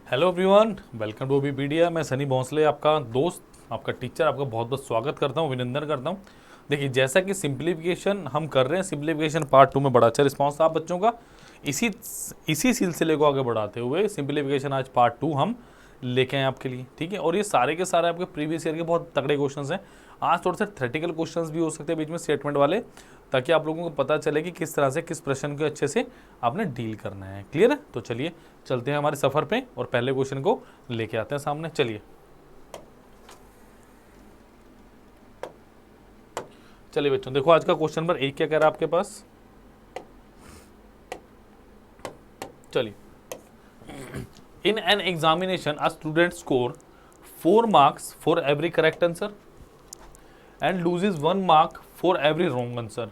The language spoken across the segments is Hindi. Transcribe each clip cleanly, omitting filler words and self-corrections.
हेलो एवरीवन, वेलकम टू ओबीपीडिया। मैं सनी भोंसले, आपका दोस्त, आपका टीचर, आपका बहुत बहुत स्वागत करता हूँ, अभिनंदन करता हूँ। देखिए, जैसा कि सिंप्लीफिकेशन हम कर रहे हैं, सिंप्लीफिकेशन पार्ट 2 में बड़ा अच्छा रिस्पांस था आप बच्चों का। इसी इसी सिलसिले को आगे बढ़ाते हुए सिंप्लीफिकेशन आज पार्ट 2 हम लेके आए आपके लिए, ठीक है। और ये सारे के सारे आपके प्रीवियस ईयर के बहुत तगड़े क्वेश्चन हैं। आज थोड़े से थ्योरेटिकल क्वेश्चंस भी हो सकते हैं बीच में, स्टेटमेंट वाले, ताकि आप लोगों को पता चले कि किस तरह से किस प्रश्न को अच्छे से आपने डील करना है। क्लियर है? तो चलिए चलते हैं हमारे सफ़र पे और पहले क्वेश्चन को लेके आते हैं सामने। चलिए चलिए बच्चों, देखो आज का क्वेश्चन नंबर 1 क्या कह रहा है आपके पास। चलिए, in an examination a student score 4 marks for every correct answer and loses 1 mark for every wrong answer.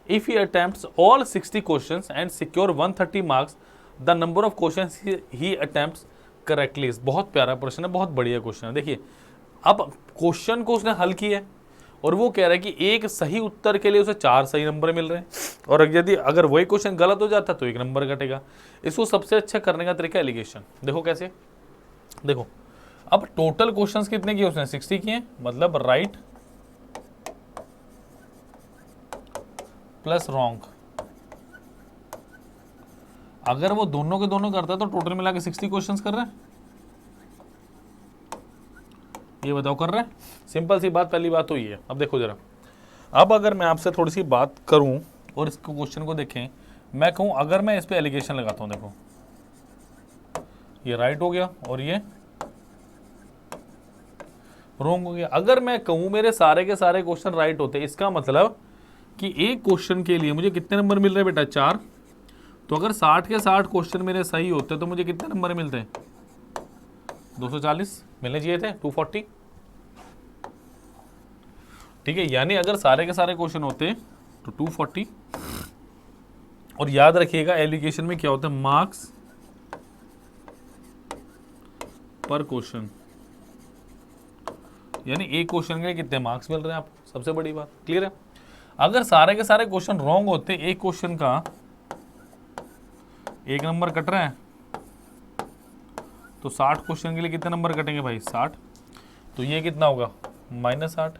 If he attempts all 60 questions and secure 130 marks, the number of questions he attempts correctly is। बहुत प्यारा प्रश्न है, बहुत बढ़िया क्वेश्चन है। देखिए, अब क्वेश्चन को उसने हल किया है और वो कह रहा है कि एक सही उत्तर के लिए उसे 4 सही नंबर मिल रहे हैं, और यदि अगर वही क्वेश्चन गलत हो जाता तो 1 नंबर कटेगा। इसको सबसे अच्छा करने का तरीका एलिगेशन। देखो कैसे, देखो अब टोटल क्वेश्चंस कितने किए उसने, 60 किए, मतलब राइट प्लस रॉन्ग। अगर वो दोनों के दोनों करता है तो टोटल मिला के 60 क्वेश्चंस कर रहे हैं। ये बताओ, कर रहे हैं? सिंपल सी बात, पहली बात तो ये है। अब देखो जरा, अब अगर मैं आपसे थोड़ी सी बात करूं और इस क्वेश्चन को देखें, मैं कहूं अगर मैं इस पे एलिगेशन लगाता हूं, देखो ये राइट हो गया और ये रॉन्ग हो गया। अगर मैं कहूं मेरे सारे के सारे क्वेश्चन राइट होते, इसका मतलब कि एक क्वेश्चन के लिए मुझे कितने नंबर मिल रहे हैं बेटा, 4। तो अगर 60 के 60 क्वेश्चन मेरे सही होते तो मुझे कितने नंबर मिलते हैं, 240 मिलने चाहिए थे, 240। ठीक है, यानी अगर सारे के सारे क्वेश्चन होते तो 240। और याद रखिएगा एलिगेशन में क्या होता है, मार्क्स पर क्वेश्चन, यानी एक क्वेश्चन के लिए कितने मार्क्स मिल रहे हैं आपको, सबसे बड़ी बात। क्लियर है? अगर सारे के सारे क्वेश्चन रॉन्ग होते, एक क्वेश्चन का 1 नंबर कट रहा है, तो 60 क्वेश्चन के लिए कितने नंबर कटेंगे भाई, 60। तो ये कितना होगा, -60।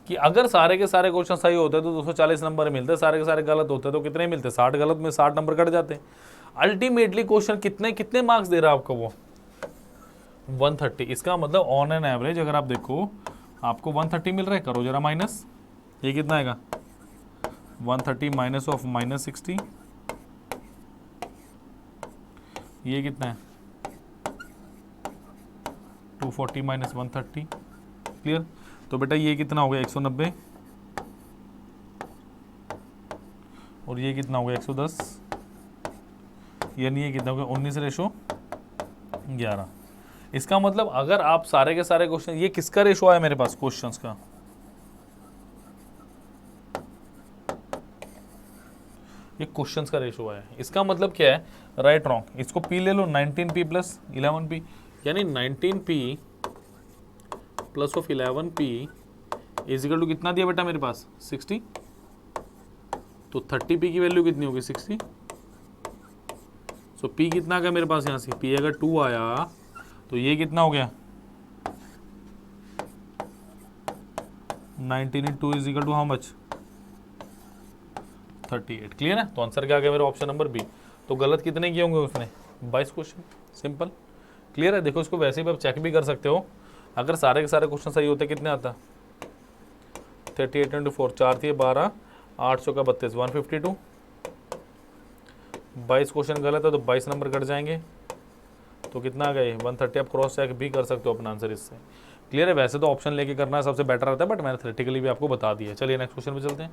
कि अगर सारे के सारे क्वेश्चन सही होते तो 240 नंबर मिलते, सारे के सारे गलत होते तो कितने मिलते, 60 गलत में 60 नंबर कट जाते। अल्टीमेटली क्वेश्चन कितने कितने मार्क्स दे रहा है आपको, वो 130। इसका मतलब ऑन एन एवरेज अगर आप देखो आपको 130 मिल रहा है, करो जरा माइनस, ये कितना आएगा, 130 माइनस ऑफ -60, ये कितना है, 240 माइनस 130। क्लियर? तो बेटा ये कितना हो गया, 190, और ये कितना हो गया, 110, यानी ये कितना हो गया, 19:11। इसका मतलब अगर आप सारे के सारे क्वेश्चन, ये किसका रेशो आया मेरे पास, क्वेश्चंस का, ये क्वेश्चंस का रेशो आया। इसका मतलब क्या है, राइट रॉन्ग, इसको पी ले लो, 19p प्लस 11p, यानी 19p plus of 11p is equal to कितना दिया बेटा मेरे पास, 60। तो 30p की वैल्यू कितनी होगी, 60। सो p कितना आ गया मेरे पास, यहाँ से p अगर 2 आया तो ये कितना हो गया, 19 × 2 is equal to how much, 38। Clear है? तो आंसर क्या आ गया मेरा, ऑप्शन नंबर बी। तो गलत कितने किए होंगे उसने, 22 क्वेश्चन, सिंपल। क्लियर है? देखो इसको वैसे ही आप चेक भी कर सकते हो, अगर सारे के सारे क्वेश्चन सही होते कितने आता, 38 × 4, 4 थी 12, 800 का 32, 152। 22 क्वेश्चन गलत है तो 22 नंबर कट जाएंगे, तो कितना आ गया, 130। आप क्रॉस चेक भी कर सकते हो अपना आंसर इससे। क्लियर है? वैसे तो ऑप्शन लेके करना सबसे बेटर रहता है, बट मैंने थ्योरेटिकली भी आपको बता दिया। चलिए नेक्स्ट क्वेश्चन पे चलते हैं।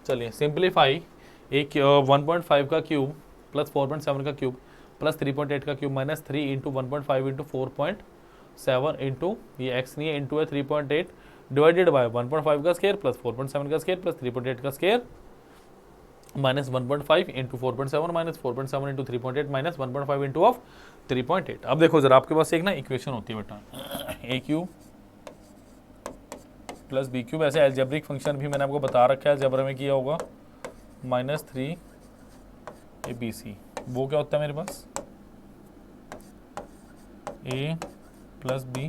चलिए, सिंप्लीफाई एक 1.5 का क्यूब प्लस 4.7 का क्यूब प्लस 3.8 का क्यूब माइनस 3 × 1.5 × 4.7 इंटू, ये x नहीं है, इंटू है 3.8 डिवाइडेड बाय 1.5 का स्केयर प्लस 4.7 का स्केयर प्लस 3.8 का square minus 1.5 into 4.7 minus 4.7 into 3.8 minus 1.5 into of 3.8। अब देखो जरा, आपके पास एक ना इक्वेशन होती है बेटा, ए क्यूब प्लस बी क्यूब, ऐसे एल्जेब्रिक फंक्शन भी मैंने आपको बता रखा है, अलजेब्रा में किया होगा, -3 ABC। वो क्या होता है मेरे पास, A plus B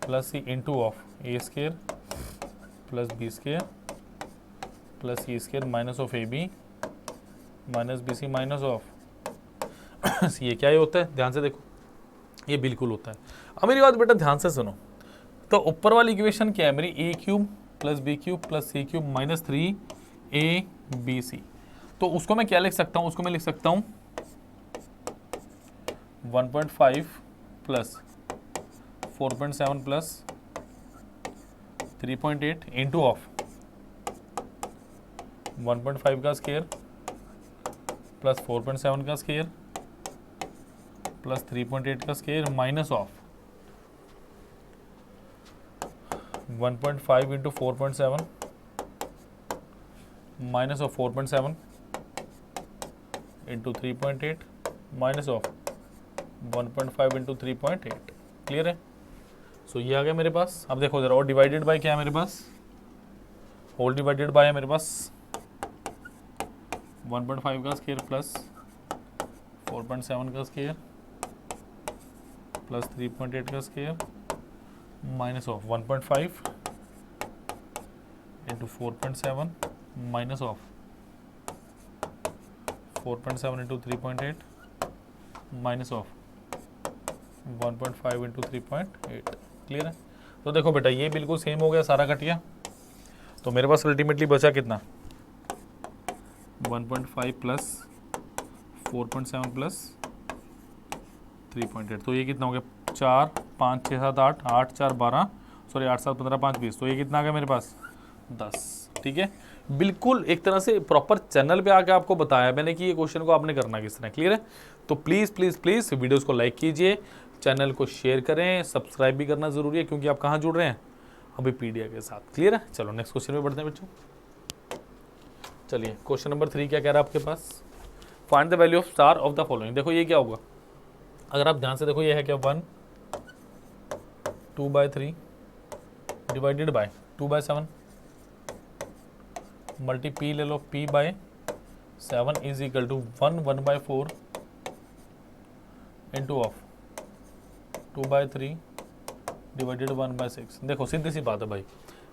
plus C into of A square plus B square plus C square minus of A B minus B C minus of C. ये क्या ही होता है, ध्यान से देखो, ये बिल्कुल होता है। अब मेरी बात बेटा ध्यान से सुनो, तो ऊपर वाली इक्वेशन क्या है मेरी, A cube plus B cube plus C cube minus 3 B C. तो उसको मैं क्या लिख सकता हूँ, उसको मैं लिख सकता हूँ 1.5 प्लस 4.7 प्लस 3.8 इंटू ऑफ 1.5 का स्केयर प्लस 4.7 का स्केयर प्लस 3.8 का square minus of 1.5 into 4.7 minus of 4.7 into 3.8 minus of 1.5 into 3.8। Clear है? सो ये आ गया मेरे पास। अब देखो जरा, और डिवाइडेड बाय क्या है मेरे पास, होल डिवाइडेड बाय है मेरे पास 1.5 का स्केयर प्लस 4.7 का स्केयर प्लस 3.8 का square minus of 1.5 into 4.7 minus of 4.7 into 3.8 minus of 1.5 into 3.8। Clear है? तो देखो बेटा ये बिल्कुल सेम हो गया, सारा कट गया। तो मेरे पास अल्टीमेटली बचा कितना, 1.5 प्लस 4.7 प्लस 3.8। तो ये कितना हो गया, 4 5 6 7 8 8 4 12 सॉरी 8 7 15 5 20। तो ये कितना आ गया मेरे पास 10। ठीक है, बिल्कुल एक तरह से प्रॉपर चैनल पे आके आपको बताया मैंने कि ये क्वेश्चन को आपने करना किस तरह। क्लियर है? तो प्लीज़ प्लीज़ प्लीज़ वीडियोस को लाइक कीजिए, चैनल को शेयर करें, सब्सक्राइब भी करना ज़रूरी है क्योंकि आप कहाँ जुड़ रहे हैं, अभी पीडिया के साथ। क्लियर है? चलो नेक्स्ट क्वेश्चन में बढ़ते हैं बच्चों। चलिए क्वेश्चन नंबर 3 क्या कह रहा है आपके पास, find the value of star of the following. देखो ये क्या होगा, अगर आप ध्यान से देखो, ये है क्या 1 2/3 डिवाइडेड बाय 2/7 मल्टी पी ले लो, p/7 is equal to 1/4 into of 2/3 divided 1/6। देखो सीधी सी बात है भाई,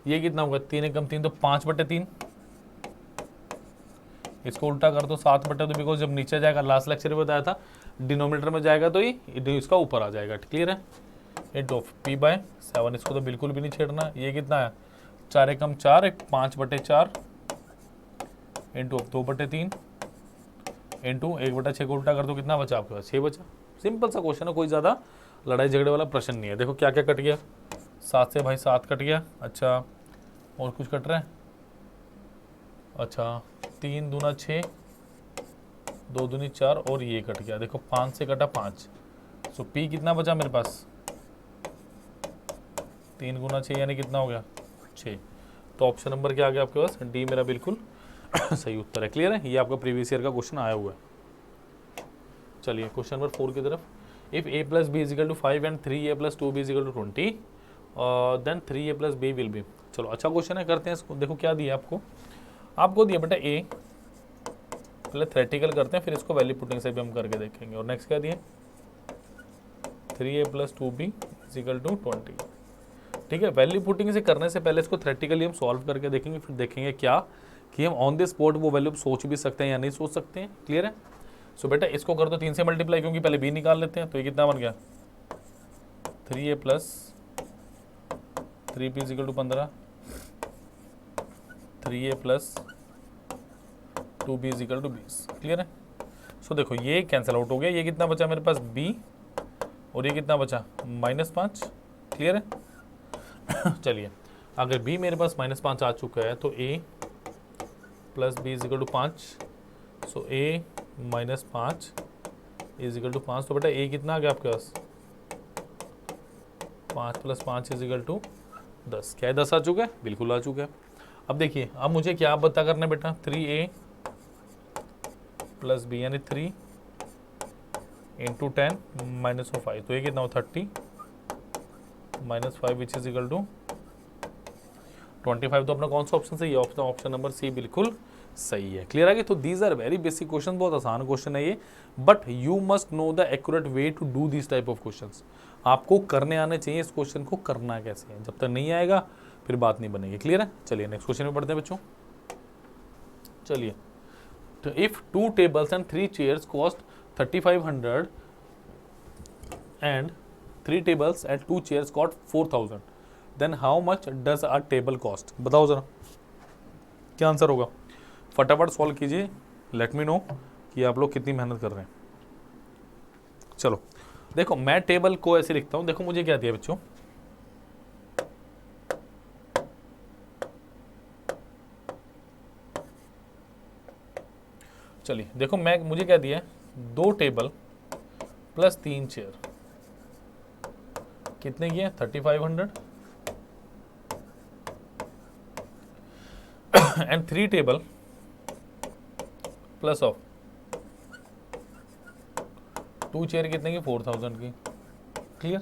ये कितना होगा, 3 एकम 3 तो 5/3। इसको उल्टा कर दो 7/2, बिकॉज जब नीचे जाएगा, लास्ट लेक्चर में बताया था डिनोमिनेटर में जाएगा तो ये इसका ऊपर आ जाएगा। क्लियर है? इंटू ऑफ p/7, इसको तो बिल्कुल भी नहीं छेड़ना। ये कितना है, 4 एकम 4 5/4 इंटू ऑफ 2/3 इंटू 1/6 को उल्टा कर दो, कितना बचा आपके पास, 6 बचा। सिंपल सा क्वेश्चन है, कोई ज़्यादा लड़ाई झगड़े वाला प्रश्न नहीं है। देखो क्या क्या कट गया, 7 से भाई 7 कट गया। अच्छा और कुछ कट रहा है, अच्छा 3 दूना 6 2 दूनी 4 और ये कट गया। देखो 5 से कटा 5, सो p कितना बचा मेरे पास, 3 गुना 6 यानी कितना हो गया 6। तो ऑप्शन नंबर क्या आ गया आपके पास, डी मेरा बिल्कुल सही उत्तर है। क्लियर है? ये आपका प्रीवियस ईयर का क्वेश्चन आया हुआ है। चलिए क्वेश्चन नंबर 4 की तरफ, if a plus B is equal to 5 and 3a plus 2b is equal to 20 then 3a plus b will be. चलो अच्छा क्वेश्चन है, करते हैं इसको। देखो क्या दिया आपको दिया बेटा a, पहले थ्योरेटिकल करते हैं फिर इसको वैल्यू पुटिंग से भी हम करके देखेंगे। और नेक्स्ट क्या दिया, 3a plus 2b is equal to 20। ठीक है, वैल्यू पुटिंग से करने से पहले इसको थ्योरेटिकली हम सॉल्व करके देखेंगे, फिर देखेंगे क्या कि हम ऑन द स्पॉट वो वैल्यू सोच भी सकते हैं या नहीं सोच सकते हैं। क्लियर है? सो बेटा इसको कर दो 3 से मल्टीप्लाई, क्योंकि पहले b निकाल लेते हैं। तो ये कितना बन गया, 3a plus 3b is equal to 15, 3a plus 2b is equal to 20। Clear है? सो देखो ये कैंसिल आउट हो गया, ये कितना बचा मेरे पास b, और ये कितना बचा -5। क्लियर है? चलिए अगर b मेरे पास -5 आ चुका है तो a plus B is equal to 5, so a -5 is equal to 5। तो बेटा a कितना आ गया आपके पास, 5 प्लस 5 इजिकल टू 10। क्या है 10 आ चुका है, बिल्कुल आ चुका है। अब देखिए, अब मुझे क्या पता करना है बेटा, 3a प्लस बी यानी 3 इंटू 10 माइनस ऑफ 5। तो ये कितना हो 30 -5 विच इज इक्वल टू 25। तो अपना कौन सा ऑप्शन सही है, ऑप्शन नंबर सी बिल्कुल सही है। क्लियर है कि तो these are very basic question, बहुत आसान क्वेश्चन है ये, but you must know the accurate way to do this type of questions. आपको करने आने चाहिए इस क्वेश्चन को करना कैसे है, जब तक नहीं आएगा फिर बात नहीं बनेगी। क्लियर है, चलिए नेक्स्ट क्वेश्चन में पढ़ते हैं बच्चों। चलिए, तो if 2 tables and 3 chairs cost 3500 and 3 tables and 2 chairs cost 4000, then how much does a table cost? बताओ जरा क्या आंसर होगा, फटाफट सॉल्व कीजिए, लेट मी नो कि आप लोग कितनी मेहनत कर रहे हैं। चलो देखो, मैं टेबल को ऐसे लिखता हूं, देखो मुझे क्या दिया बच्चों, चलिए देखो मैं मुझे क्या दिया है, 2 टेबल प्लस 3 चेयर, कितने की है 3500 and 3 table plus of 2 chair कितने की 4000 की। क्लियर,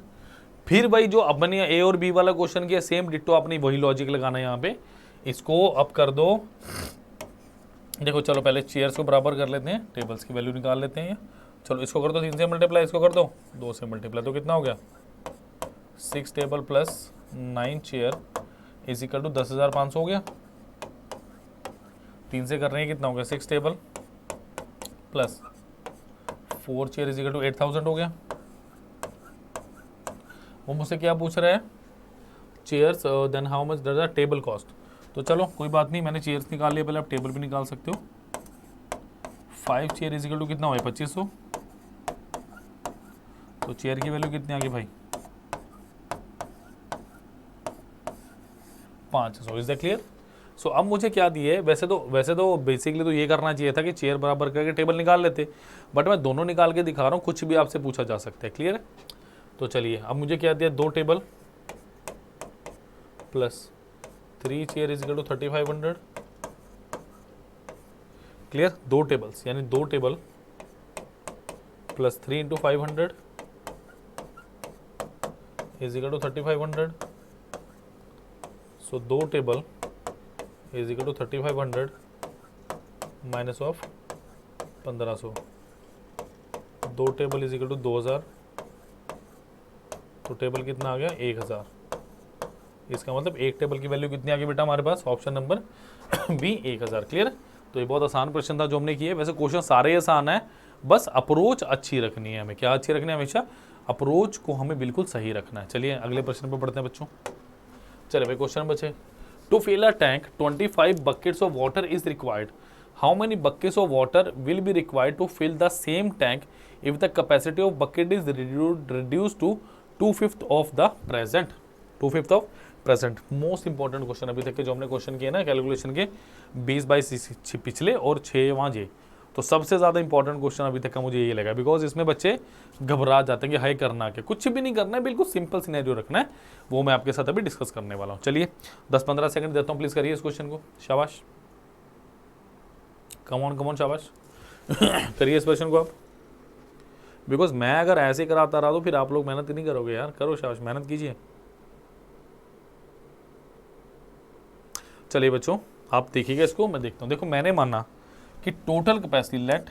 फिर भाई जो अपने ए और बी वाला क्वेश्चन किया सेम डिट्टो आपने वही लॉजिक लगाना है यहाँ पे, इसको अब कर दो। देखो चलो पहले चेयर्स को बराबर कर लेते हैं, टेबल्स की वैल्यू निकाल लेते हैं। चलो इसको कर दो 3 से मल्टीप्लाई, इसको कर दो 2 से मल्टीप्लाई, तो कितना हो गया 6 table plus 9 chair is equal to 10,500 हो गया। 3 से कर रहे हैं कितना हो गया 6 table plus 4 chair is equal to 8000 हो गया। वो मुझसे क्या पूछ रहा है, chairs then how much does the table cost. तो चलो कोई बात नहीं, मैंने चेयर्स निकाल लिया, पहले आप टेबल भी निकाल सकते हो। 5 चेयर इज इक्वल टू कितना हुआ 2500, तो चेयर की वैल्यू कितनी आ गई भाई 500। Is that clear. सो अब मुझे क्या दिए, वैसे तो बेसिकली तो ये करना चाहिए था कि चेयर बराबर करके टेबल निकाल लेते, बट मैं दोनों निकाल के दिखा रहा हूँ, कुछ भी आपसे पूछा जा सकता है। क्लियर है, तो चलिए अब मुझे क्या दिया, 2 table plus 3 chair is equal to 3500। Clear, 2 tables यानी 2 table plus 3 into 500 is equal to 3500। So 2 table is equal to 3500 minus of 1500, 2 table is equal to 2000, तो टेबल कितना आ गया 1000। इसका मतलब एक टेबल की वैल्यू कितनी आ गई बेटा हमारे पास, ऑप्शन नंबर बी 1000। क्लियर, तो ये बहुत आसान क्वेश्चन था जो हमने किए। वैसे क्वेश्चन सारे ही आसान है, बस अप्रोच अच्छी रखनी है हमें। क्या अच्छी रखनी है, हमेशा अप्रोच को हमें बिल्कुल सही रखना है। चलिए अगले प्रश्न पर पढ़ते हैं बच्चों। चलिए भाई क्वेश्चन बचे, to fill a tank 25 buckets of water is required. How many buckets of water will be required to fill the same tank if the capacity of bucket is reduced to 2/5 of the present? 2/5 of present. Most important question अभी तक के जो हमने क्वेश्चन किए ना कैलकुलेशन के, 20/22 पिछले और 6 वहाँ जे, तो सबसे ज़्यादा इंपॉर्टेंट क्वेश्चन अभी तक का मुझे ये लगा, बिकॉज इसमें बच्चे घबरा जाते हैं कि हाई करना के, कुछ भी नहीं करना है, बिल्कुल सिंपल सिनेरियो रखना है, वो मैं आपके साथ अभी डिस्कस करने वाला हूँ। चलिए 10-15 सेकंड देता हूँ, प्लीज़ करिए इस क्वेश्चन को, शाबाश, कमॉन शाबाश करिए इस क्वेश्चन को आप, बिकॉज मैं अगर ऐसे कराता रहा तो फिर आप लोग मेहनत नहीं करोगे यार, करो शाबाश, मेहनत कीजिए। चलिए बच्चों आप देखिएगा इसको, मैं देखता हूं। देखो मैंने माना कि total capacity, let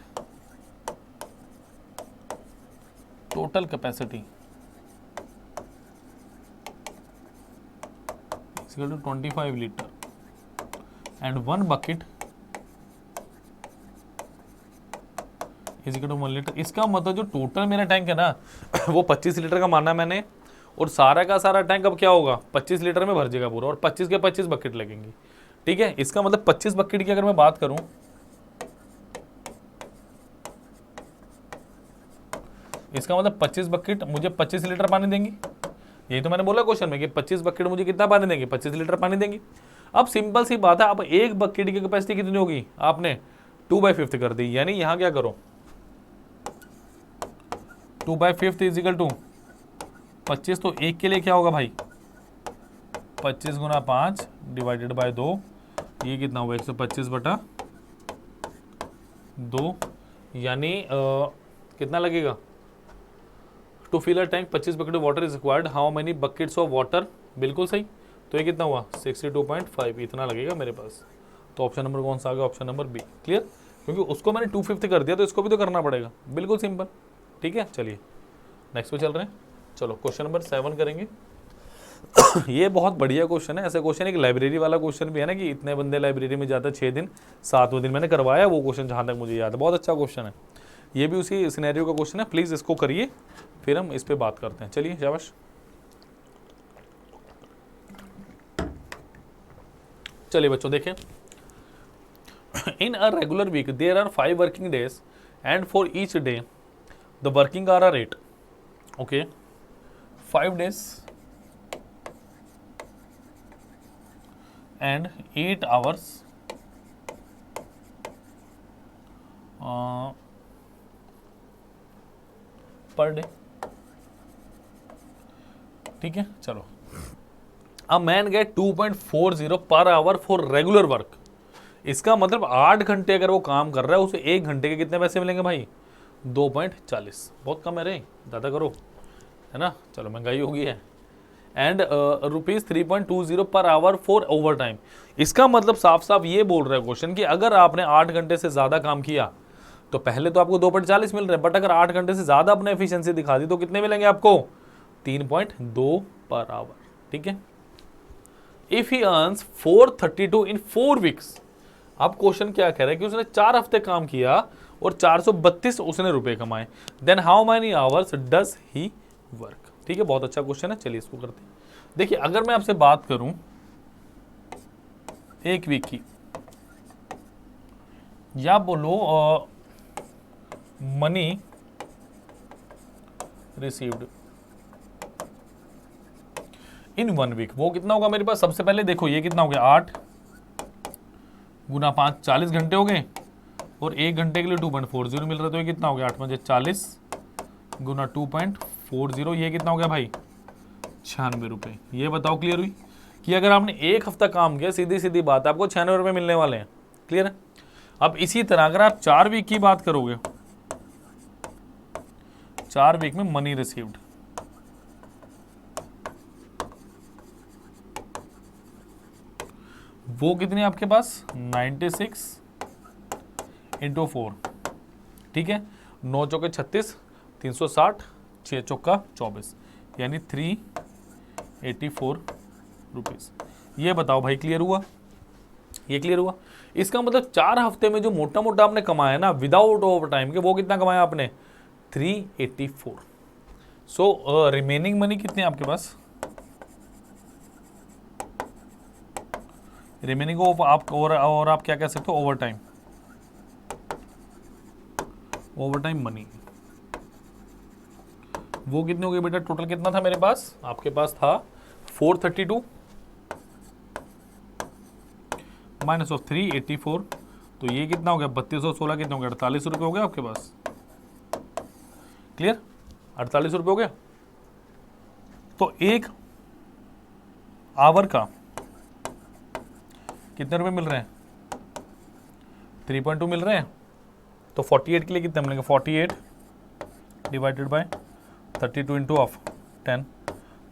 total capacity equal to 25 litre and 1 bucket is equal to 1 litre. इसका मतलब जो टोटल मेरा टैंक है ना वो 25 लीटर का माना मैंने, और सारा का सारा टैंक अब क्या होगा 25 लीटर में भर जाएगा पूरा, और 25 के 25 बकेट लगेंगी। ठीक है, इसका मतलब 25 बकेट की अगर मैं बात करूं, इसका मतलब 25 बकेट मुझे 25 लीटर पानी देंगी। यही तो मैंने बोला क्वेश्चन में कि 25 बकेट मुझे कितना पानी देंगे, 25 लीटर पानी देंगी। अब सिंपल सी बात है, अब एक बकेट की कैपेसिटी कितनी होगी, आपने 2/5 कर दी, यानी यहां क्या करो 2/5 इज इक्वल टू 25, तो एक के लिए क्या होगा भाई 25 गुना 5 डिवाइडेड बाय 2, ये कितना हुआ 125/2, यानी कितना लगेगा, to fill a tank 25 bucket of water is required, how many buckets of water, बिल्कुल सही, तो ये कितना हुआ 62.5, इतना लगेगा मेरे पास। तो ऑप्शन नंबर कौन सा आ गया? Option number B. क्लियर, क्योंकि उसको मैंने 2/5 कर दिया तो इसको भी तो करना पड़ेगा, बिल्कुल सिंपल। ठीक है, चलिए नेक्स्ट पे चल रहे हैं। चलो क्वेश्चन नंबर 7 करेंगे। ये बहुत बढ़िया क्वेश्चन है। ऐसे क्वेश्चन एक लाइब्रेरी वाला क्वेश्चन भी है ना कि इतने बंदे लाइब्रेरी में जाते हैं 6 दिन, 7वें दिन मैंने करवाया वो क्वेश्चन, जहाँ तक मुझे याद है। बहुत अच्छा क्वेश्चन है, ये भी उसी सिनेरियो का क्वेश्चन है। प्लीज़ इसको करिए, फिर हम इस पर बात करते हैं। चलिए शाबाश। चलिए बच्चों देखें, in a regular week there are 5 working days and for each day the working hour are 8। Okay, 5 days and 8 hours per day. ठीक है, चलो। A main gate 2.40 per hour for regular work. इसका मतलब 8 घंटे अगर वो काम कर रहा है, उसे 1 घंटे के कितने पैसे मिलेंगे भाई? 2.40। बहुत कम है रे, ज़्यादा करो, है ना। चलो महंगाई हो गई है। And ₹3.20 per hour for over time. इसका मतलब साफ साफ ये बोल रहा है क्वेश्चन कि अगर आपने 8 घंटे से ज़्यादा काम किया तो पहले तो आपको 2.40 मिल रहे हैं, बट अगर 8 घंटे से ज़्यादा अपने एफिशिएंसी दिखा दी तो कितने मिलेंगे आपको? 3.2 पर आवर। ठीक है। If he earns 432 in 4 weeks. अब क्वेश्चन क्या कह रहा है कि उसने 4 हफ्ते काम किया और 432 उसने रुपए कमाए, then how many hours does he work. ठीक है, बहुत अच्छा क्वेश्चन है, चलिए इसको करते हैं। देखिए, अगर मैं आपसे बात करूं 1 वीक की, या बोलो मनी रिसीव्ड इन 1 वीक, वो कितना होगा मेरे पास? सबसे पहले देखो ये कितना हो गया, 8 गुना 5 40 घंटे हो गए, और 1 घंटे के लिए 2.40 मिल रहा है, तो ये कितना हो गया? 8 5 40 गुना 2.40, ये कितना हो गया भाई? 96 रुपये। ये बताओ क्लियर हुई कि अगर आपने 1 हफ्ता काम किया, सीधी सीधी बात, आपको 96 रुपये मिलने वाले हैं। क्लियर है। अब इसी तरह अगर आप 4 वीक की बात करोगे, 4 वीक में मनी रिसीव्ड, वो कितनी आपके पास? 96 इंटू 4। ठीक है, 9 चौके 36, 360, 6 चौका 24, यानी 384 रुपीज़। ये बताओ भाई, क्लियर हुआ? ये क्लियर हुआ। इसका मतलब 4 हफ्ते में जो मोटा मोटा आपने कमाया ना विदाउट ओवर टाइम के, वो कितना कमाया आपने? 384। सो रिमेनिंग मनी कितनी है आपके पास? रिमेनिंग आप और आप क्या कह सकते हो? Over time, over time money. वो कितने हो गए बेटा? टोटल कितना था मेरे पास? आपके पास था 432 माइनस ऑफ 384, तो ये कितना हो गया? 3216 कितना हो गया? 48 रुपये हो गया आपके पास। क्लियर, 48 रुपये हो गया। तो 1 आवर का कितने रुपए मिल रहे हैं? 3.2 मिल रहे हैं। तो 48 के लिए कितने मिलेंगे? 48 डिवाइडेड बाय 32 इंटू ऑफ 10,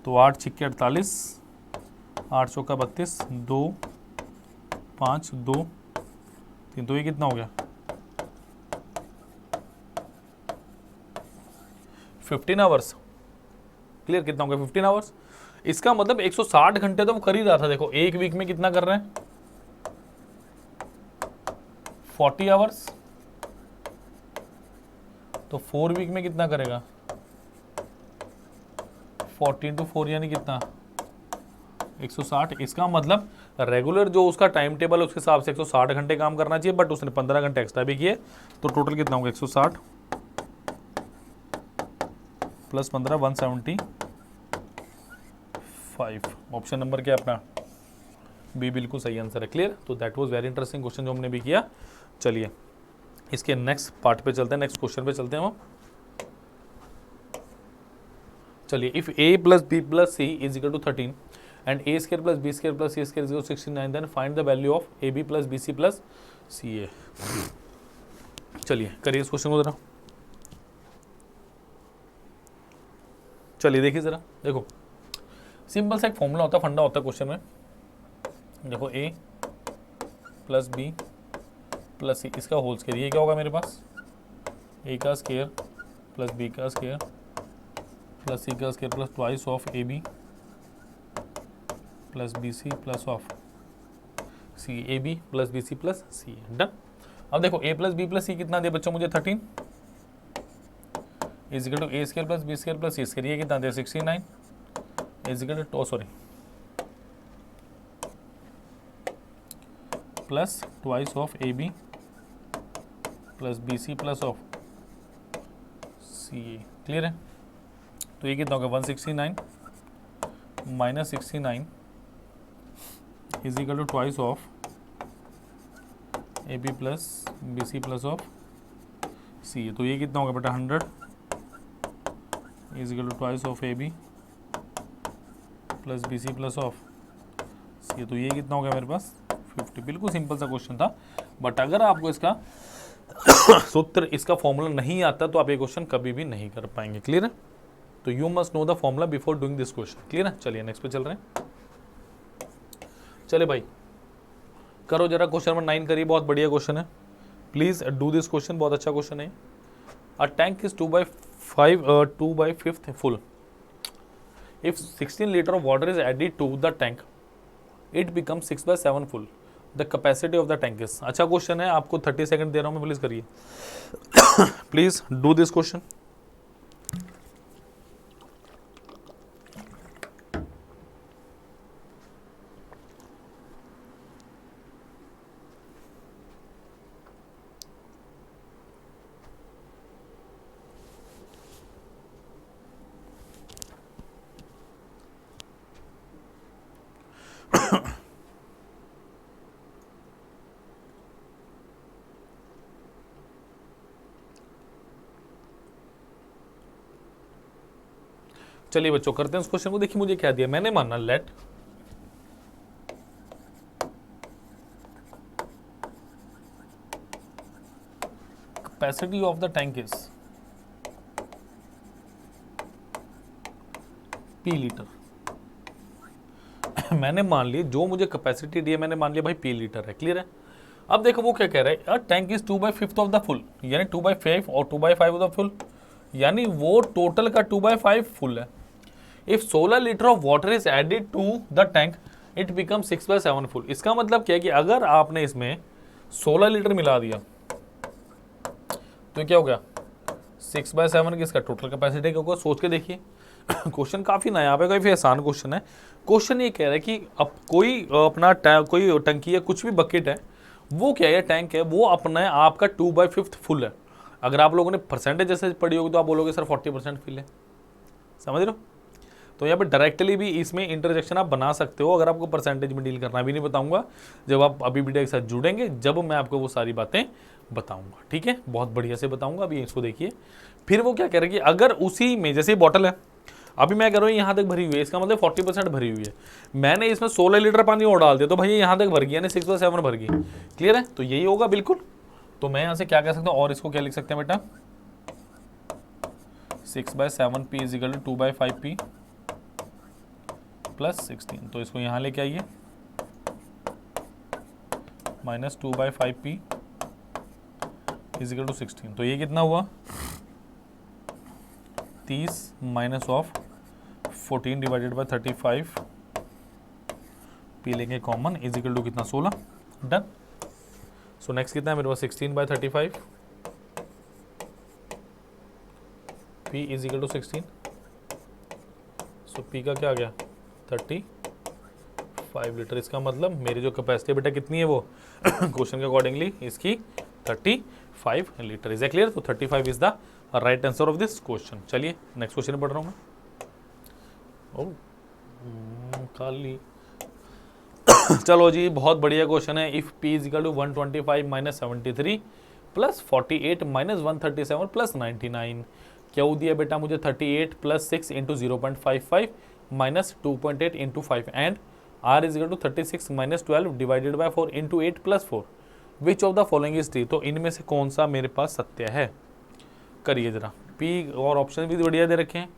तो 8 छिक्के 48, 8 चौका 32, 2 5 2 3, तो ये कितना हो गया? 15 आवर्स। क्लियर, कितना हो गया? 15 आवर्स। इसका मतलब 160 घंटे तो वो कर ही रहा था। देखो 1 वीक में कितना कर रहे हैं? 40 आवर्स। तो 4 वीक में कितना करेगा? 40 इंटू 4 यानी कितना? 160। इसका मतलब रेगुलर जो उसका टाइम टेबल है उसके हिसाब से 160 घंटे काम करना चाहिए, बट उसने 15 घंटे एक्स्ट्रा भी किए, तो टोटल कितना होगा? 160 प्लस 15 175। ऑप्शन नंबर क्या है अपना? बी बिल्कुल सही आंसर है। क्लियर, तो that was very interesting question जो हमने भी किया। चलिए इसके नेक्स्ट पार्ट पे चलते हैं, नेक्स्ट क्वेश्चन पे चलते हैं हम। चलिए, if a plus B plus C is equal to 13 and a square plus B square plus C square is equal to 69, then find the value of A B plus B C plus C A. चलिए करिए इस क्वेश्चन को जरा। चलिए देखिए जरा, देखो सिंपल सा एक फॉर्मूला होता है, फंडा होता है क्वेश्चन में। देखो a प्लस बी प्लस सी, इसका होल स्केयर, ये क्या होगा मेरे पास, ए का स्केयर प्लस बी का स्केयर प्लस सी का square plus twice of A B plus B C plus of C, A B plus B C plus C, done. अब देखो A plus B plus C कितना दिया बच्चों मुझे 13 is equal to A square plus B square plus C square, ये कितना दिया 69 is equal to sorry plus twice of A B plus B C plus of C A, clear है। तो ये कितना होगा 169 minus 69 is equal to twice of A B plus B C plus of C A, तो ये कितना होगा बेटा 100 is equal to twice of A B plus B C plus of C A, तो ये कितना हो गया मेरे पास 50। बिल्कुल सिंपल सा क्वेश्चन था, बट अगर आपको इसका सूत्र, इसका फॉर्मूला नहीं आता तो आप ये क्वेश्चन कभी भी नहीं कर पाएंगे, क्लियर है। तो you must know the formula before doing this question, clear है। चलिए नेक्स्ट पे चल रहे हैं। चले भाई करो जरा, क्वेश्चन नंबर 9 करिए, बहुत बढ़िया क्वेश्चन है, प्लीज डू दिस क्वेश्चन, बहुत अच्छा क्वेश्चन है। A tank is 2/5 full. If 16 liter of water is added to the tank, it becomes 6/7 full. The capacity of the tank is. अच्छा क्वेश्चन है, आपको 30 सेकंड दे रहा हूँ मैं, प्लीज करिए, प्लीज डू दिस क्वेश्चन। चलिए बच्चों करते हैं उस क्वेश्चन को। देखिए मुझे क्या दिया, मैंने माना let capacity of the tank is P litre. मैंने मान लिया जो मुझे कैपेसिटी दी है, मैंने मान लिया भाई पी लीटर है, क्लियर है। अब देखो वो क्या कह रहा है, tank is 2/5 of the full, यानी 2/5 और 2/5 ऑफ द फुल, यानी वो टोटल का 2/5 फुल है। If 16 litre of water is added to the tank it become 6/7 full. इसका मतलब क्या है कि अगर आपने इसमें 16 लीटर मिला दिया तो क्या हो गया 6/7 की इसका टोटल कैपेसिटी क्या होगा, सोच के देखिए। क्वेश्चन काफी नया है, काफी आसान क्वेश्चन है। क्वेश्चन ये कह रहा है कि अब कोई अपना कोई टंकी है, कुछ भी बकेट है, वो क्या है टैंक है, वो अपना आपका 2/5 फुल है। अगर आप लोगों ने परसेंटेज जैसे पढ़ी होगी तो आप बोलोगे सर 40% फिल है, समझ रहे हो। तो यहाँ पे डायरेक्टली भी इसमें इंटरजेक्शन आप बना सकते हो, अगर आपको परसेंटेज में डील करना भी नहीं बताऊंगा, जब आप अभी वीडियो के साथ जुड़ेंगे जब मैं आपको वो सारी बातें बताऊंगा, ठीक है, बहुत बढ़िया से बताऊंगा। अभी इसको देखिए, फिर वो क्या कह रहे हैं कि अगर उसी में जैसे बॉटल है, अभी मैं कह रहा हूँ यहाँ तक भरी हुई है, इसका मतलब 40% भरी हुई है, मैंने इसमें 16 लीटर पानी और डाल दिया तो भाई यहाँ तक भर गई, यानी 6/7 भर गई, क्लियर है। तो यही होगा बिल्कुल। तो मैं यहाँ से क्या कह सकता हूँ, और इसको क्या लिख सकते हैं बेटा, 6/7 P is equal to 2/5 P plus 16। तो इसको यहाँ लेके आइए, minus 2/5 P is equal to 16। तो ये कितना हुआ 30 minus of 14 divided by 35 P लेंगे कॉमन इज इक्वल टू कितना 16, डन। सो नेक्स्ट कितना है मेरे पास 16/35 P is equal to 16। So P का क्या आ गया 35 लीटर। इसका मतलब मेरी जो कैपेसिटी बेटा कितनी है वो क्वेश्चन के अकॉर्डिंगली इसकी 35 लीटर। Is a clear. तो 35 is the right answer of this question. चलिए नेक्स्ट क्वेश्चन पढ़ रहा हूँ मैं। खाली चलो जी, बहुत बढ़िया क्वेश्चन है। If P is equal to 125 minus 73 plus 48 minus 137 plus 99, क्या दिया बेटा मुझे 38 plus 6 into 0.55 minus 2.8 into 5 and R is equal to 36 minus 12 divided by 4 into 8 plus 4। Which of the following is true. तो इनमें से कौन सा मेरे पास सत्य है, करिए जरा। P और ऑप्शन भी बढ़िया दे रखे हैं,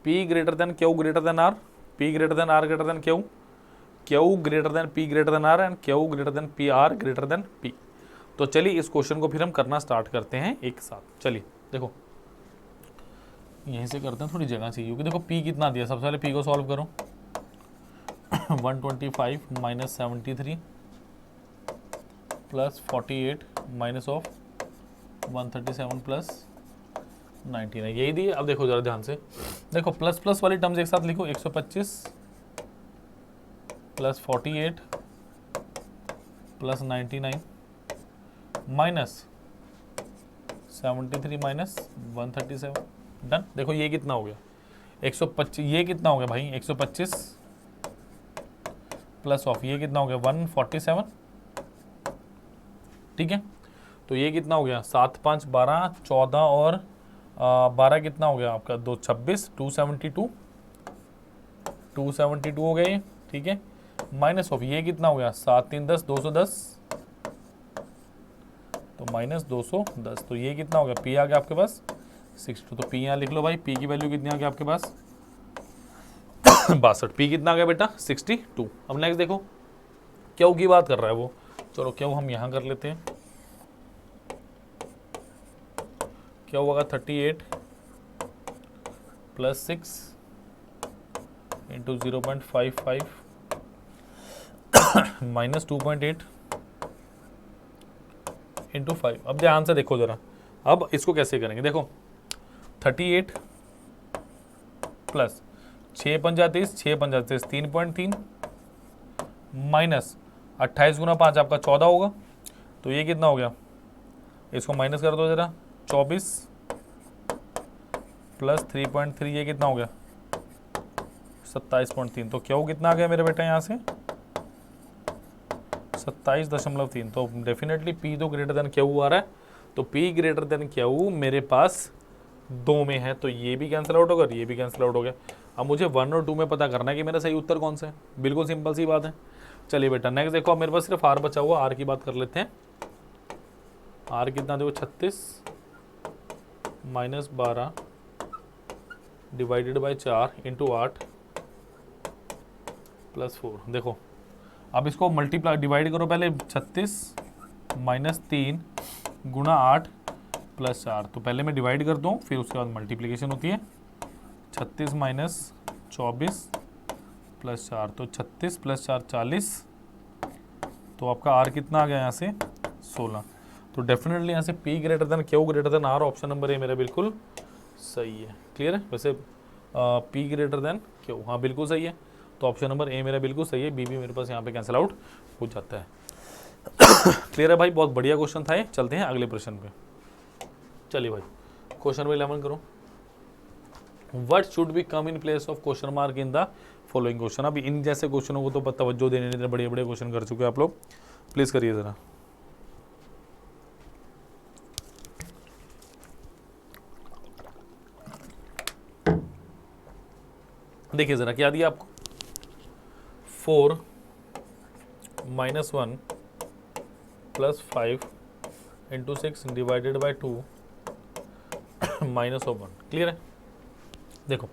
P greater than Q greater than R, P greater than R greater than Q, Q greater than P greater than R and Q greater than P R greater than P. तो चलिए इस क्वेश्चन को फिर हम करना स्टार्ट करते हैं एक साथ। चलिए देखो यहीं से करते हैं, थोड़ी जगह चाहिए क्योंकि देखो पी कितना दिया, सबसे पहले पी को सॉल्व करो 125 minus 73 plus 48 minus of 137 plus 19 है, यही दी। अब देखो जरा ध्यान से, देखो प्लस प्लस वाली टर्म्स एक साथ लिखो, 125 plus 48 plus 99 minus 73 minus 137, done. देखो ये कितना हो गया 125, ये कितना हो गया भाई 125 प्लस ऑफ ये कितना हो गया 147, ठीक है। तो ये कितना हो गया 7 5 12 14 और 12 कितना हो गया आपका 2 26 272 हो गया ये, ठीक है। माइनस ऑफ ये कितना हो गया 7 3 10 210, तो माइनस 210, तो ये कितना हो गया पी आ गया आपके पास 62। तो पी यहाँ लिख लो भाई, पी की वैल्यू कितनी आ गया आपके पास 62। पी कितना आ गया बेटा 62। अब नेक्स्ट देखो क्यू की बात कर रहा है वो, चलो क्यू हम यहाँ कर लेते हैं। क्या होगा 38 प्लस 6 इंटू 0.55 माइनस 2.8 इंटू 5। अब ध्यान से देखो जरा, अब इसको कैसे करेंगे, देखो 38 प्लस 6 पंजातीस 3.3 माइनस 28 गुना 5 आपका 14 होगा, तो ये कितना हो गया, इसको माइनस कर दो जरा 24 प्लस 3.3 ये कितना हो गया 27.3। तो क्यू कितना आ गया मेरे बेटा यहाँ से 27.3। तो डेफिनेटली पी तो ग्रेटर देन क्यू आ रहा है, तो पी ग्रेटर देन क्यू मेरे पास 2 में है, तो ये भी कैंसिल आउट होगा, ये भी कैंसिल आउट हो गया। अब मुझे 1 और 2 में पता करना है कि मेरा सही उत्तर कौन सा है, बिल्कुल सिंपल सी बात है। चलिए बेटा नेक्स्ट देखो, अब मेरे पास सिर्फ आर बचा हुआ, आर की बात कर लेते हैं। आर कितना देखो 36 minus 12 divided by 4 into 8 plus 4। देखो अब इसको मल्टीप्लाई डिवाइड करो, पहले 36 माइनस 3 गुणा 8 प्लस 4। तो पहले मैं डिवाइड करता हूँ, फिर उसके बाद मल्टीप्लिकेशन होती है। 36 माइनस 24 प्लस 4, तो 36 प्लस 4 40। तो आपका आर कितना आ गया यहाँ से 16। तो डेफिनेटली यहाँ से P greater than Q greater than R, option number A मेरा बिल्कुल सही है। क्लियर है, वैसे P ग्रेटर देन Q, हाँ बिल्कुल सही है। तो ऑप्शन नंबर ए मेरा बिल्कुल सही है, बी भी मेरे पास यहाँ पे कैंसिल आउट हो जाता है। क्लियर है भाई, बहुत बढ़िया क्वेश्चन था ये। चलते हैं अगले प्रश्न पे। चलिए भाई क्वेश्चन नंबर 11 करो। What should be come in place of question mark in the following question. अभी इन जैसे क्वेश्चनों को तो तवज्जो देने नहीं, बड़े बड़े क्वेश्चन कर चुके हैं आप लोग, प्लीज करिए जरा। देखिए जरा क्या दिया आपको, 4 minus 1 plus 5 into 6 divided by 2 minus of 1। Clear है, देखो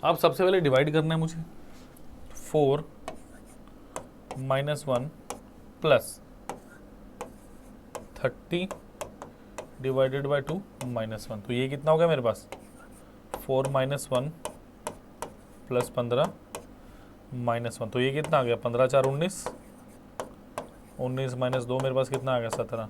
अब सबसे पहले डिवाइड करना है मुझे। 4 minus 1 plus 30 divided by 2 minus 1। तो ये कितना हो गया मेरे पास 4 माइनस 1 प्लस 15 माइनस 1। तो ये कितना आ गया 15 4 19, 19 माइनस 2 मेरे पास कितना आ गया 17।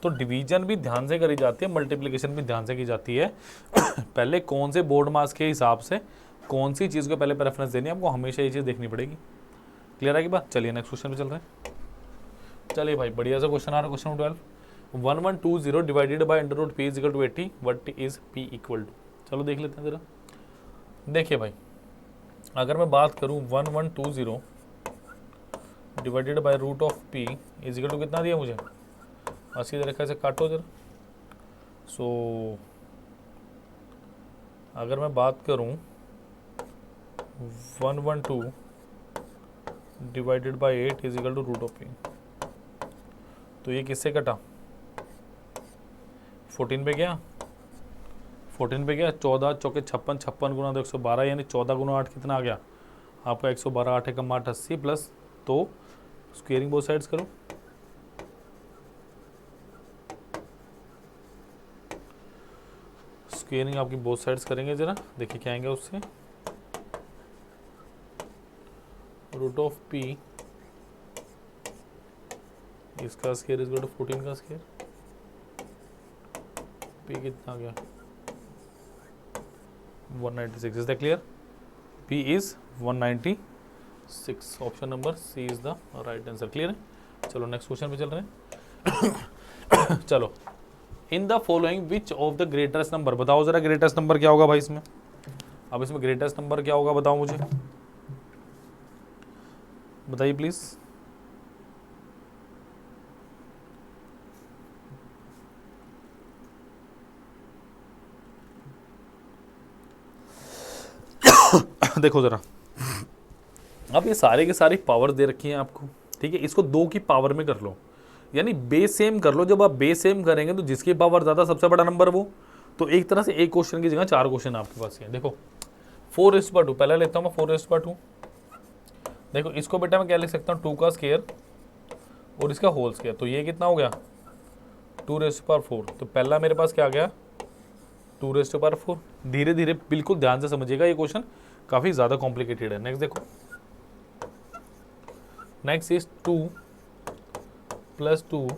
तो डिवीजन भी ध्यान से करी जाती है, मल्टीप्लिकेशन भी ध्यान से की जाती है। पहले कौन से बोर्ड मार्क्स के हिसाब से कौन सी चीज़ को पहले प्रेफरेंस देनी है, आपको हमेशा ये चीज़ देखनी पड़ेगी। क्लियर है कि बात। चलिए नेक्स्ट क्वेश्चन पे चल रहे हैं। चलिए भाई बढ़िया सा क्वेश्चन आ रहा है, question 12। 1120 divided by under root P is equal to 80, what is P equal to. चलो देख लेते हैं जरा। देखिए भाई अगर मैं बात करूं 1120 divided by root of P is equal to कितना दिया मुझे 80 तरीके से काटो जरा। सो अगर मैं बात करूं 112 divided by 8 is equal to root of P, तो ये किससे कटा 14 पे गया, 14 पे गया। 14 चौके 56, 56 गुना 112 यानी 14 गुना 8 कितना आ गया आपका 112, 8 एकम 8 80 प्लस तो स्क्वेयरिंग बोथ साइड्स करो, स्क्वेयरिंग आपकी बोथ साइड्स करेंगे जरा, देखिए क्या आएंगे उससे, रूट ऑफ पी इसका स्क्वायर इज इक्वल टू 14 का स्क्वायर, पी कितना आ गया 196, is that clear? P is 196, option number C is the right answer. Clear है? चलो नेक्स्ट क्वेश्चन पे चल रहे हैं। चलो, in the following which of the greatest number, बताओ जरा ग्रेटेस्ट नंबर क्या होगा भाई इसमें, अब इसमें ग्रेटेस्ट नंबर क्या होगा बताओ मुझे, बताइए प्लीज। देखो जरा, अब ये सारे के सारी पावर दे रखी हैं आपको, ठीक है, इसको 2 की पावर में कर लो, यानी बेस सेम कर लो। जब आप बेस सेम करेंगे तो जिसकी पावर ज़्यादा सबसे बड़ा नंबर वो, तो एक तरह से एक क्वेश्चन की जगह 4 क्वेश्चन आपके पास है। देखो 4/2, पहले लेता हूँ मैं 4/2। देखो इसको बेटा मैं क्या लिख सकता हूँ, 2 का स्क्वायर और इसका होल स्क्वायर, तो ये कितना हो गया 2/4। तो पहला मेरे पास क्या आ गया 2/4। धीरे धीरे बिल्कुल ध्यान से समझिएगा, ये क्वेश्चन काफ़ी ज़्यादा कॉम्प्लिकेटेड है। नेक्स्ट देखो, नेक्स्ट इज 2 + 2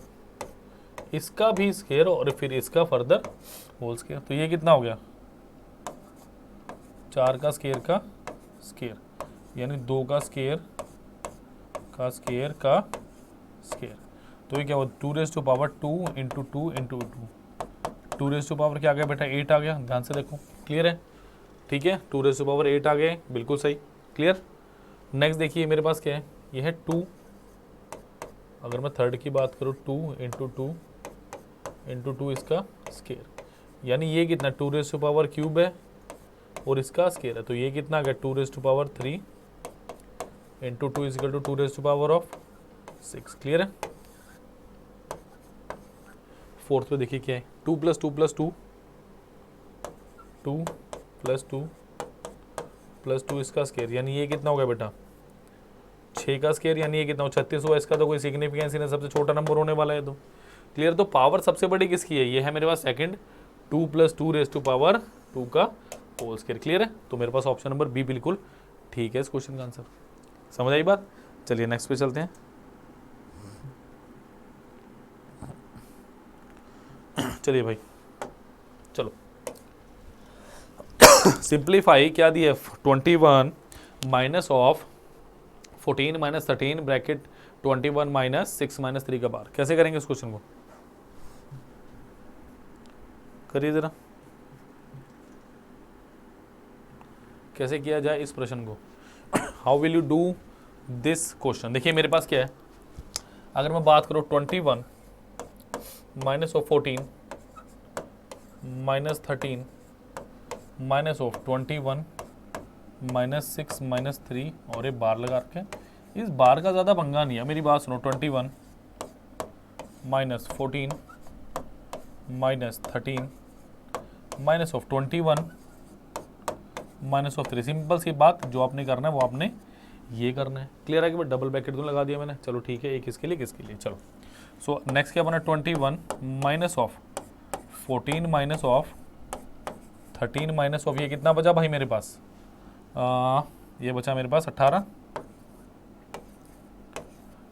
इसका भी स्क्वायर और फिर इसका फर्दर होल स्क्वायर, तो ये कितना हो गया 4 का स्क्वायर का स्क्वायर, यानी 2 का स्क्वायर का स्क्वायर का स्क्वायर, तो ये क्या हुआ 2/2 × 2 × 2, 2 क्या आ गया बेटा 8 आ गया, ध्यान से देखो। क्लियर है? ठीक है, 2/8 आ गए, बिल्कुल सही। क्लियर? नेक्स्ट देखिए मेरे पास क्या है, ये है 2, अगर मैं थर्ड की बात करूँ 2 × 2 × 2 इसका स्क्वायर, यानी ये कितना 2³ है और इसका स्क्वायर है, तो ये कितना आ गया 2³ × 2 = 2⁻6। क्लियर है? फोर्थ पे देखिए क्या है, 2 + 2 + 2 2 + 2 + 2 इसका स्क्वायर, यानी ये कितना हो गया बेटा 6 का स्क्वायर, यानी ये कितना हो 36 हुआ। इसका तो कोई सिग्निफिकेंस नहीं, सबसे छोटा नंबर होने वाला है। तो क्लियर? तो पावर सबसे बड़ी किसकी है, ये है मेरे पास सेकंड 2 + 2⁻2 का होल स्क्वायर। क्लियर है? तो मेरे पास ऑप्शन नंबर बी बिल्कुल ठीक है इस क्वेश्चन का आंसर। समझ आई बात? चलिए नेक्स्ट पे चलते हैं। चलिए भाई चलो, सिंप्लीफाई क्या दिया 21 - 14 - 13 ब्रैकेट 21 - 6 - 3 का बार, कैसे करेंगे इस क्वेश्चन को, करिए जरा, कैसे किया जाए इस प्रश्न को, how will you do this question. देखिए मेरे पास क्या है, अगर मैं बात करूँ 21 - 14 - 13 -21 -6 - 3 और एक बार लगा के, इस बार का ज़्यादा पंगा नहीं है, मेरी बात सुनो। 21 - 14 - 13 -21 -3, सिंपल सी बात, जो आपने करना है वो आपने ये करना है। क्लियर है कि डबल ब्रैकेट तो लगा दिया मैंने, चलो ठीक है, एक इसके लिए किसके लिए। चलो सो नेक्स्ट क्या बना 21 - 14 - 13 - ये कितना बचा भाई मेरे पास, ये बचा मेरे पास 18।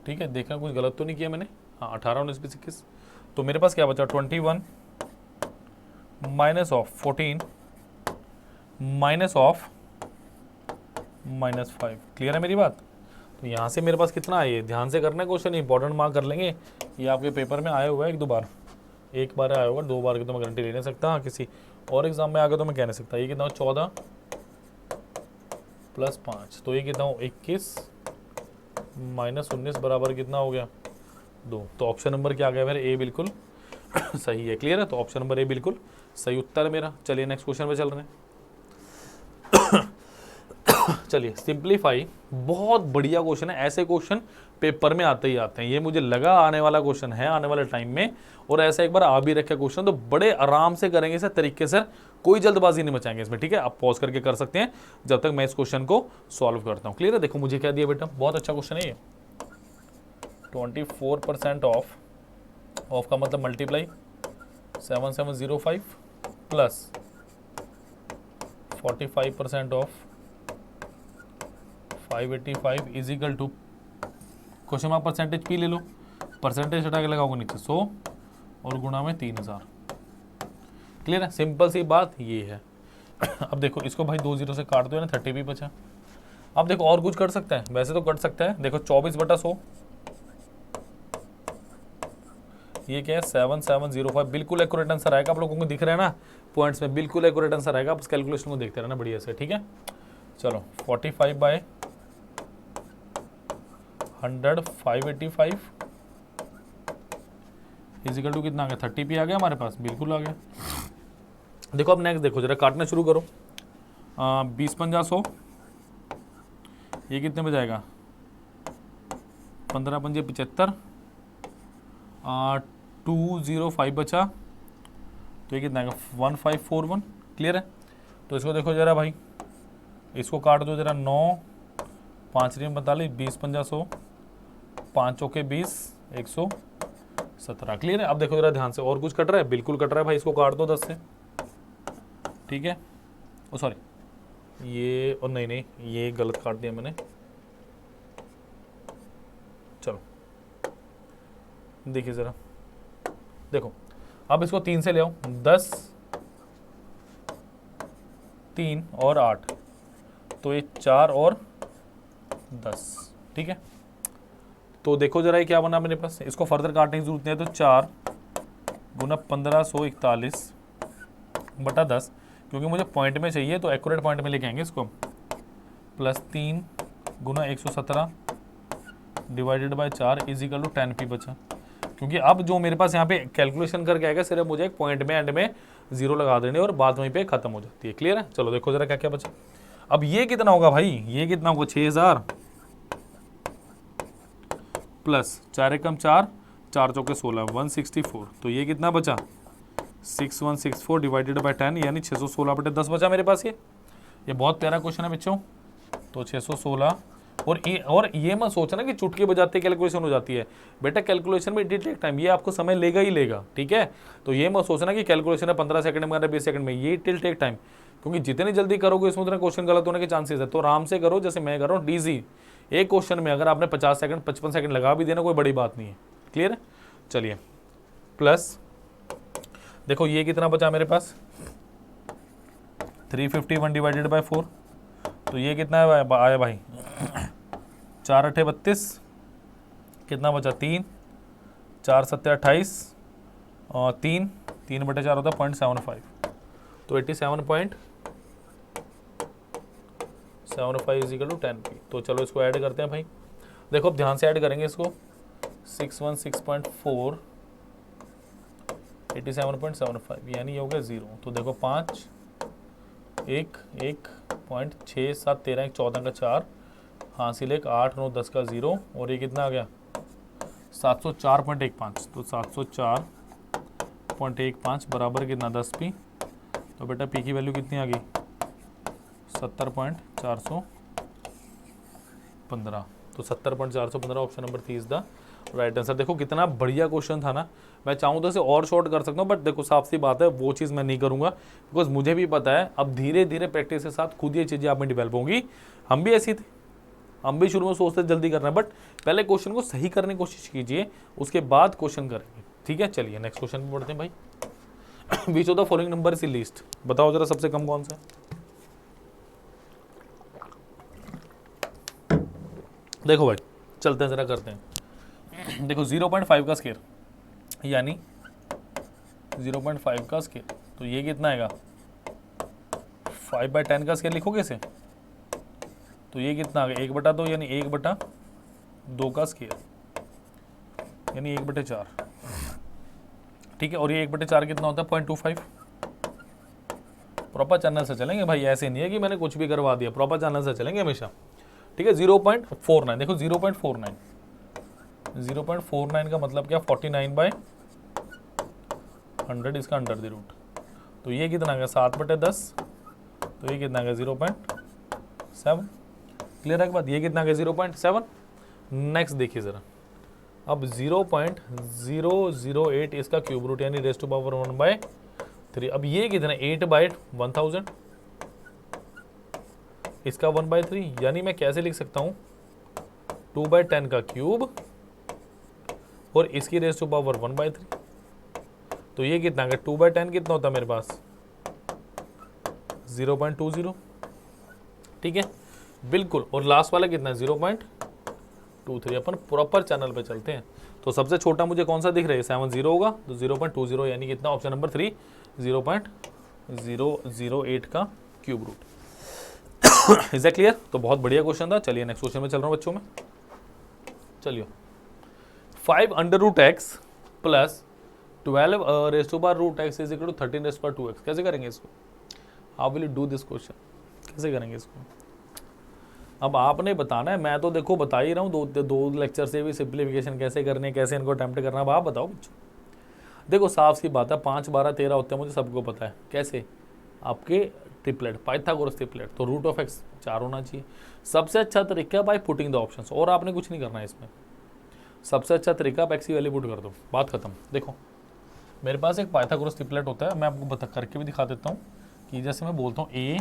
ठीक है, देखा कुछ गलत तो नहीं किया मैंने, हाँ 18 19 20 21, तो मेरे पास क्या बचा 21 - 14 -5। क्लियर है मेरी बात? तो यहाँ से मेरे पास कितना है, ये ध्यान से करना है क्वेश्चन, इंपॉर्टेंट मार्क कर लेंगे। ये आपके पेपर में आया हुआ है 1 2 बार, एक बार आया होगा, 2 बार की तो मैं गारंटी ले नहीं सकता, हाँ किसी और एग्जाम में आ गया तो मैं कह नहीं सकता। ये कितना हो 14 + 5, तो ये कितना हो 21 - 19 बराबर कितना हो गया 2, तो ऑप्शन नंबर क्या आ गया मेरे, ए बिल्कुल सही है। क्लियर है? तो ऑप्शन नंबर ए बिल्कुल सही उत्तर है मेरा। चलिए नेक्स्ट क्वेश्चन पे चल रहे हैं। चलिए सिंप्लीफाई, बहुत बढ़िया क्वेश्चन है, ऐसे क्वेश्चन पेपर में आते ही आते हैं, ये मुझे लगा आने वाला क्वेश्चन है आने वाले टाइम में, और ऐसा एक बार आ भी रखे क्वेश्चन तो बड़े आराम से करेंगे इसे तरीके से, कोई जल्दबाजी नहीं मचाएंगे इसमें। ठीक है, आप पॉज करके कर सकते हैं जब तक मैं इस क्वेश्चन को सॉल्व करता हूँ। क्लियर है? देखो मुझे क्या दिया बेटा, बहुत अच्छा क्वेश्चन है ये। 24% ऑफ, ऑफ का मतलब multiply 7705 plus 45% of 585 is equal to, question में परसेंटेज पी ले लो, परसेंटेज हटा के लगाओगे नीचे 100 और गुणा में 3000। क्लियर है, सिंपल सी बात ये है। अब देखो इसको भाई 2 0 से काट दो ना, 30 भी बचा। अब देखो और कुछ कर सकता है, वैसे तो कट सकता है। देखो 24/100 ये क्या है 7705, बिल्कुल एक्यूरेट आंसर आएगा। आप लोगों को दिख रहा है ना पॉइंट्स में, बिल्कुल एक्यूरेट आंसर आएगा। आप उस कैलकुलेशन को देखते रहना बढ़िया से, ठीक है। चलो 45/100 585 इजिकल टू कितना आ गया 30 पे आ गया हमारे पास, बिल्कुल आ गया। देखो अब नेक्स्ट देखो, जरा काटना शुरू करो। 20 पंजा 100, ये कितने में जाएगा 15 पंजे 75, 205 बचा, तो ये कितना आएगा 1541। क्लियर है, तो इसको देखो जरा भाई, इसको काट दो जरा। 9 5 45, 20 पंजा 100, 5 चौके 20, 117। क्लियर है, अब देखो जरा ध्यान से, और कुछ कट रहा है, बिल्कुल कट रहा है भाई। इसको काट दो 10 से, ठीक है। ओ सॉरी, ये और नहीं ये गलत काट दिया मैंने। चलो देखिए ज़रा, देखो अब इसको 3 से ले आओ, 10 3 और 8, तो ये 4 और 10, ठीक है। तो देखो जरा ये क्या बना मेरे पास, इसको फर्दर काटने की जरूरत नहीं है। तो 4 गुना 1541 बटा 10, क्योंकि मुझे पॉइंट में चाहिए तो एक्यूरेट पॉइंट में लेके आएंगे इसको, प्लस 3 गुना 117 divided by 4 is equal to 10p बचा। क्योंकि अब जो मेरे पास यहाँ पे कैलकुलेशन करके आएगा, सिर्फ मुझे एक पॉइंट में एंड में 0 लगा देने और बात वहीं पे खत्म हो जाती है। क्लियर है, चलो देखो जरा क्या क्या बचा। अब ये कितना होगा भाई, ये कितना होगा 6000 प्लस 4 एकम 4, 4 चौके 16, 164। तो ये कितना बचा 6164 डिवाइडेड बाय 10, यानी 616/10 बचा मेरे पास। ये बहुत प्यारा क्वेश्चन है बच्चों। तो 616, और ये मत सोचना कि चुटकी बजाते कैलकुलेशन हो जाती है बेटा, कैलकुलेशन में इट टेक टाइम, ये आपको समय लेगा ही लेगा, ठीक है। तो ये मत सोचना कि कैलकुलेशन है 15 सेकंड में, 20 सेकंड में, ये इट टेक टाइम। क्योंकि जितनी जल्दी करोगे उसमें उतना क्वेश्चन गलत होने के चांसेस है। तो आराम से करो, जैसे मैं कर रहा हूँ डीजी। एक क्वेश्चन में अगर आपने 50 सेकंड 55 सेकंड लगा भी देना, कोई बड़ी बात नहीं है। क्लियर है, चलिए प्लस देखो ये कितना बचा मेरे पास 351 डिवाइडेड बाय 4, तो ये कितना आया भाई 4 8 32, कितना बचा 3, 4 7 28 और 3/4 होता है 0.75, तो 87.75 इजिकल टू 10p। तो चलो इसको ऐड करते हैं भाई। देखो अब ध्यान से ऐड करेंगे इसको, 616.4 87.75, यानी ये हो गया 0। तो देखो 5 1 1.6 7 13 1 14 का 4 हासिल 1 8 9 10 का 0, और ये कितना आ गया 704.15। तो 704.15 बराबर कितना 10p। तो बेटा p की वैल्यू कितनी आ गई 70.415। तो 70.415 option number 3 is the right answer. देखो कितना बढ़िया क्वेश्चन था ना। मैं चाहूँ तो इसे और शॉर्ट कर सकता हूँ, बट देखो साफ सी बात है वो चीज़ मैं नहीं करूँगा, बिकॉज मुझे भी पता है अब धीरे धीरे प्रैक्टिस के साथ खुद ये चीज़ें आप में डिवेल्प होंगी। हम भी ऐसी थे, हम भी शुरू में सोचते जल्दी करना है, बट पहले क्वेश्चन को सही करने की कोशिश कीजिए, उसके बाद क्वेश्चन करेंगे, ठीक है। चलिए नेक्स्ट क्वेश्चन पे बढ़ते हैं भाई। विच of the following number is least, बताओ जरा सबसे कम कौन सा। देखो भाई चलते हैं जरा करते हैं। देखो 0.5 का स्केयर, यानी 0.5 का स्केयर, तो ये कितना आएगा 5/10 का स्केयर लिखोगे इसे, तो ये कितना आ गया 1/2, यानी 1/2 का स्केयर, यानी 1/4, ठीक है। और ये 1/4 कितना होता है 0.25। प्रॉपर चैनल से चलेंगे भाई, ऐसे नहीं है कि मैंने कुछ भी करवा दिया, प्रॉपर चैनल से चलेंगे हमेशा, ठीक है। 0.49, देखो 0.49 का मतलब क्या 49/100, इसका अंडर द रूट। तो ये कितना आ गया 7/10, तो ये कितना आ गया 0.7। क्लियर है के बाद ये कितना आ गया 0.7। नेक्स्ट देखिए ज़रा, अब 0.008 इसका क्यूब रूट यानी रेज टू पावर 1/3। अब ये कितना 8/1000, इसका 1/3 यानी मैं कैसे लिख सकता हूँ 2/10 का क्यूब और इसकी रेज टू पावर 1/3। तो ये कितना अगर 2/10 कितना होता है मेरे पास 0.20। ठीक है बिल्कुल। और लास्ट वाला कितना है 0.23। अपन प्रॉपर चैनल पे चलते हैं। तो सबसे छोटा मुझे कौन सा दिख रहा है 70 होगा तो 0.20 यानी कितना ऑप्शन नंबर 3 0.008 का cube root. Is that clear? तो बहुत बढ़िया क्वेश्चन था। चलिए नेक्स्ट क्वेश्चन में चल रहा हूँ बच्चों में। चलिए 5√x plus 12 raise to power root X is equal to 13 raise to power 2x। कैसे करेंगे इसको? How will you do this question? कैसे करेंगे इसको? अब आपने बताना है। मैं तो देखो बता ही रहा हूँ दो लेक्चर से भी सिंप्लीफिकेशन कैसे करने, कैसे इनको अटेम्प्ट करना। अब आप बताओ बच्चों। देखो साफ सी बात है 5, 12, 13 होते हैं मुझे सबको पता है। कैसे? आपके ट्रिपलेट पाइथागोरस ट्रिपलेट, तो रूट ऑफ एक्स 4 होना चाहिए। सबसे अच्छा तरीका बाय पुटिंग द ऑप्शंस, और आपने कुछ नहीं करना है इसमें। सबसे अच्छा तरीका आप एक्स की वैल्यू पुट कर दो, बात खत्म। देखो मेरे पास एक पाइथागोरस ट्रिपलेट होता है, मैं आपको बता करके भी दिखा देता हूँ कि जैसे मैं बोलता हूँ ए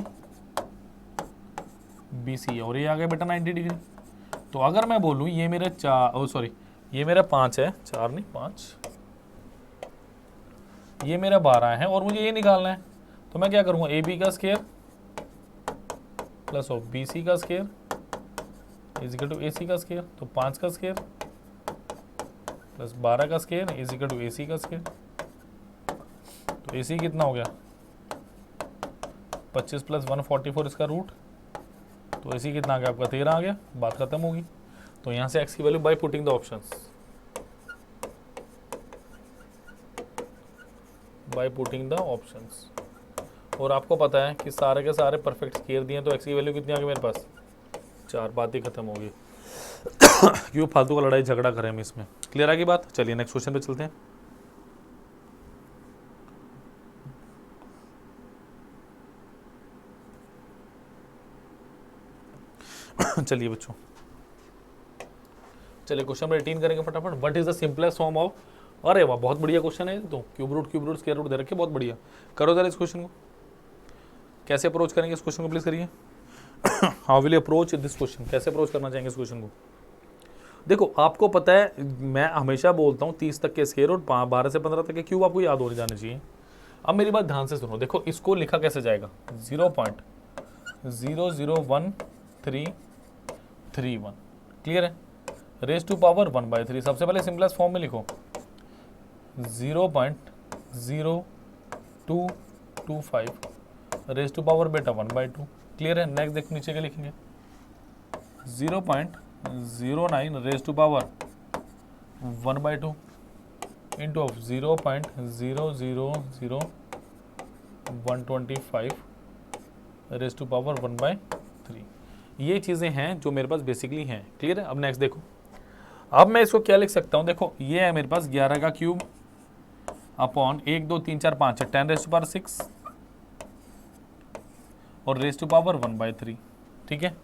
बी सी और ये आ गया बेटा 90 डिग्री। तो अगर मैं बोलूँ ये मेरा 4 सॉरी ये मेरा 5 है, 4 नहीं 5, ये मेरा 12 है और मुझे ये निकालना है। तो मैं क्या करूँगा ए बी का square plus of B C का square is equal to A C का स्केयर। तो 5 का स्केयर प्लस 12 का square is equal to A C का स्केयर। तो ए सी कितना हो गया 25 प्लस 144 इसका रूट। तो ए सी कितना आ गया आपका 13 आ गया। बात खत्म होगी। तो यहाँ से एक्स की value by putting the options, by putting the options. और आपको पता है कि सारे के सारे परफेक्ट स्केयर दिए, तो एक्स की वैल्यू कितनी आ गई मेरे पास 4। बात ही खत्म होगी। क्यों फालतू का लड़ाई झगड़ा करें हम इसमें। क्लियर आ गई बात? चलिए नेक्स्ट क्वेश्चन पे चलते हैं। चलिए बच्चों, चलिए क्वेश्चन नंबर 18 करेंगे फटाफट। What is the simplest form of, अरे वाह बहुत बढ़िया क्वेश्चन है। तो क्यूब रूट स्क्वायर रूट दे रखे, बहुत बढ़िया। करो जरा इस क्वेश्चन को, कैसे अप्रोच करेंगे इस क्वेश्चन को प्लीज करिए। How will you approach this question, कैसे अप्रोच करना चाहेंगे इस क्वेश्चन को? देखो आपको पता है मैं हमेशा बोलता हूँ 30 तक के स्क्वायर और 12 से 15 तक के क्यूब आपको याद हो जाने चाहिए। अब मेरी बात ध्यान से सुनो। देखो इसको लिखा कैसे जाएगा 0.00131। क्लियर है? Raise to power 1/3। सबसे पहले सिंपलेस्ट फॉर्म में लिखो 0.0225 रेज टू पावर बेटा 1/2। क्लियर है? नेक्स्ट देखो नीचे क्या लिखेंगे 0.09 raise to power 1/2 into of 0.000125 raise to power 1/3। ये चीज़ें हैं जो मेरे पास बेसिकली हैं। क्लियर है? अब नेक्स्ट देखो, अब मैं इसको क्या लिख सकता हूँ। देखो ये है मेरे पास 11 का क्यूब अपॉन 1 2 3 4 5 है 10 रेज टू पावर 6 और रेज टू पावर 1/3। ठीक है?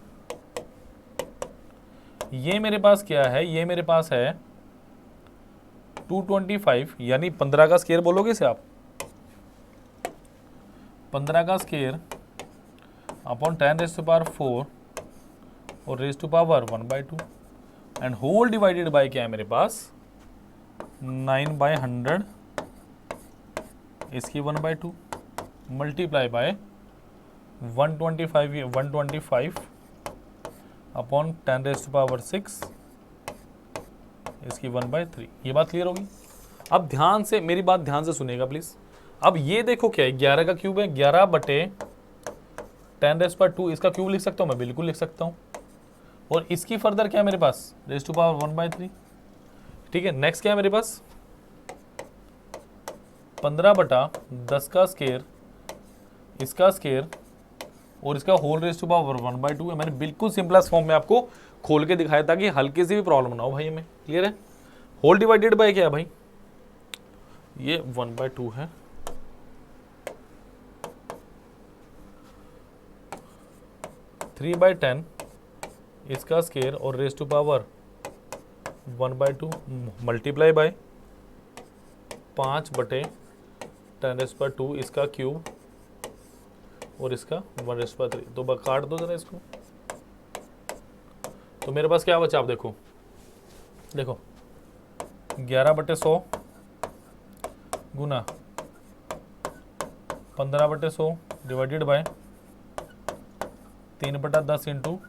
ये मेरे पास क्या है, ये मेरे पास है 225 यानी 15 का स्केयर बोलोगे इसे आप, 15 का square upon 10 raise to power 4 और raise to power 1/2 and whole divided by क्या है मेरे पास 9/100 इसकी 1/2 multiply by 125 upon 10 raise to power 6 इसकी 1/3। ये बात क्लियर होगी? अब ध्यान से मेरी बात ध्यान से सुनिएगा प्लीज। अब ये देखो क्या है 11 का क्यूब है, 11/10 रेज पावर 2 इसका क्यूब लिख सकता हूँ मैं, बिल्कुल लिख सकता हूँ। और इसकी फर्दर क्या है मेरे पास रेज टू पावर 1/3। ठीक है? नेक्स्ट क्या है मेरे पास 15/10 का स्केयर, इसका स्केयर और इसका होल रेज टू पावर 1/2 है। मैंने बिल्कुल सिंपलेस्ट फॉर्म में आपको खोल के दिखाया ताकि हल्की सी भी प्रॉब्लम ना हो भाई हमें। क्लियर है? होल डिवाइडेड बाय क्या है भाई, ये 1/2 है। थ्री बाय 10 इसका स्केयर और raise to power 1/2 multiply by 5/10⁻², इसका क्यूब और इसका 1/3। तो काट दो जरा इसको। तो मेरे पास क्या बचा, आप देखो 11/100 गुना 15/100 डिवाइडेड बाय 3/10 इंटू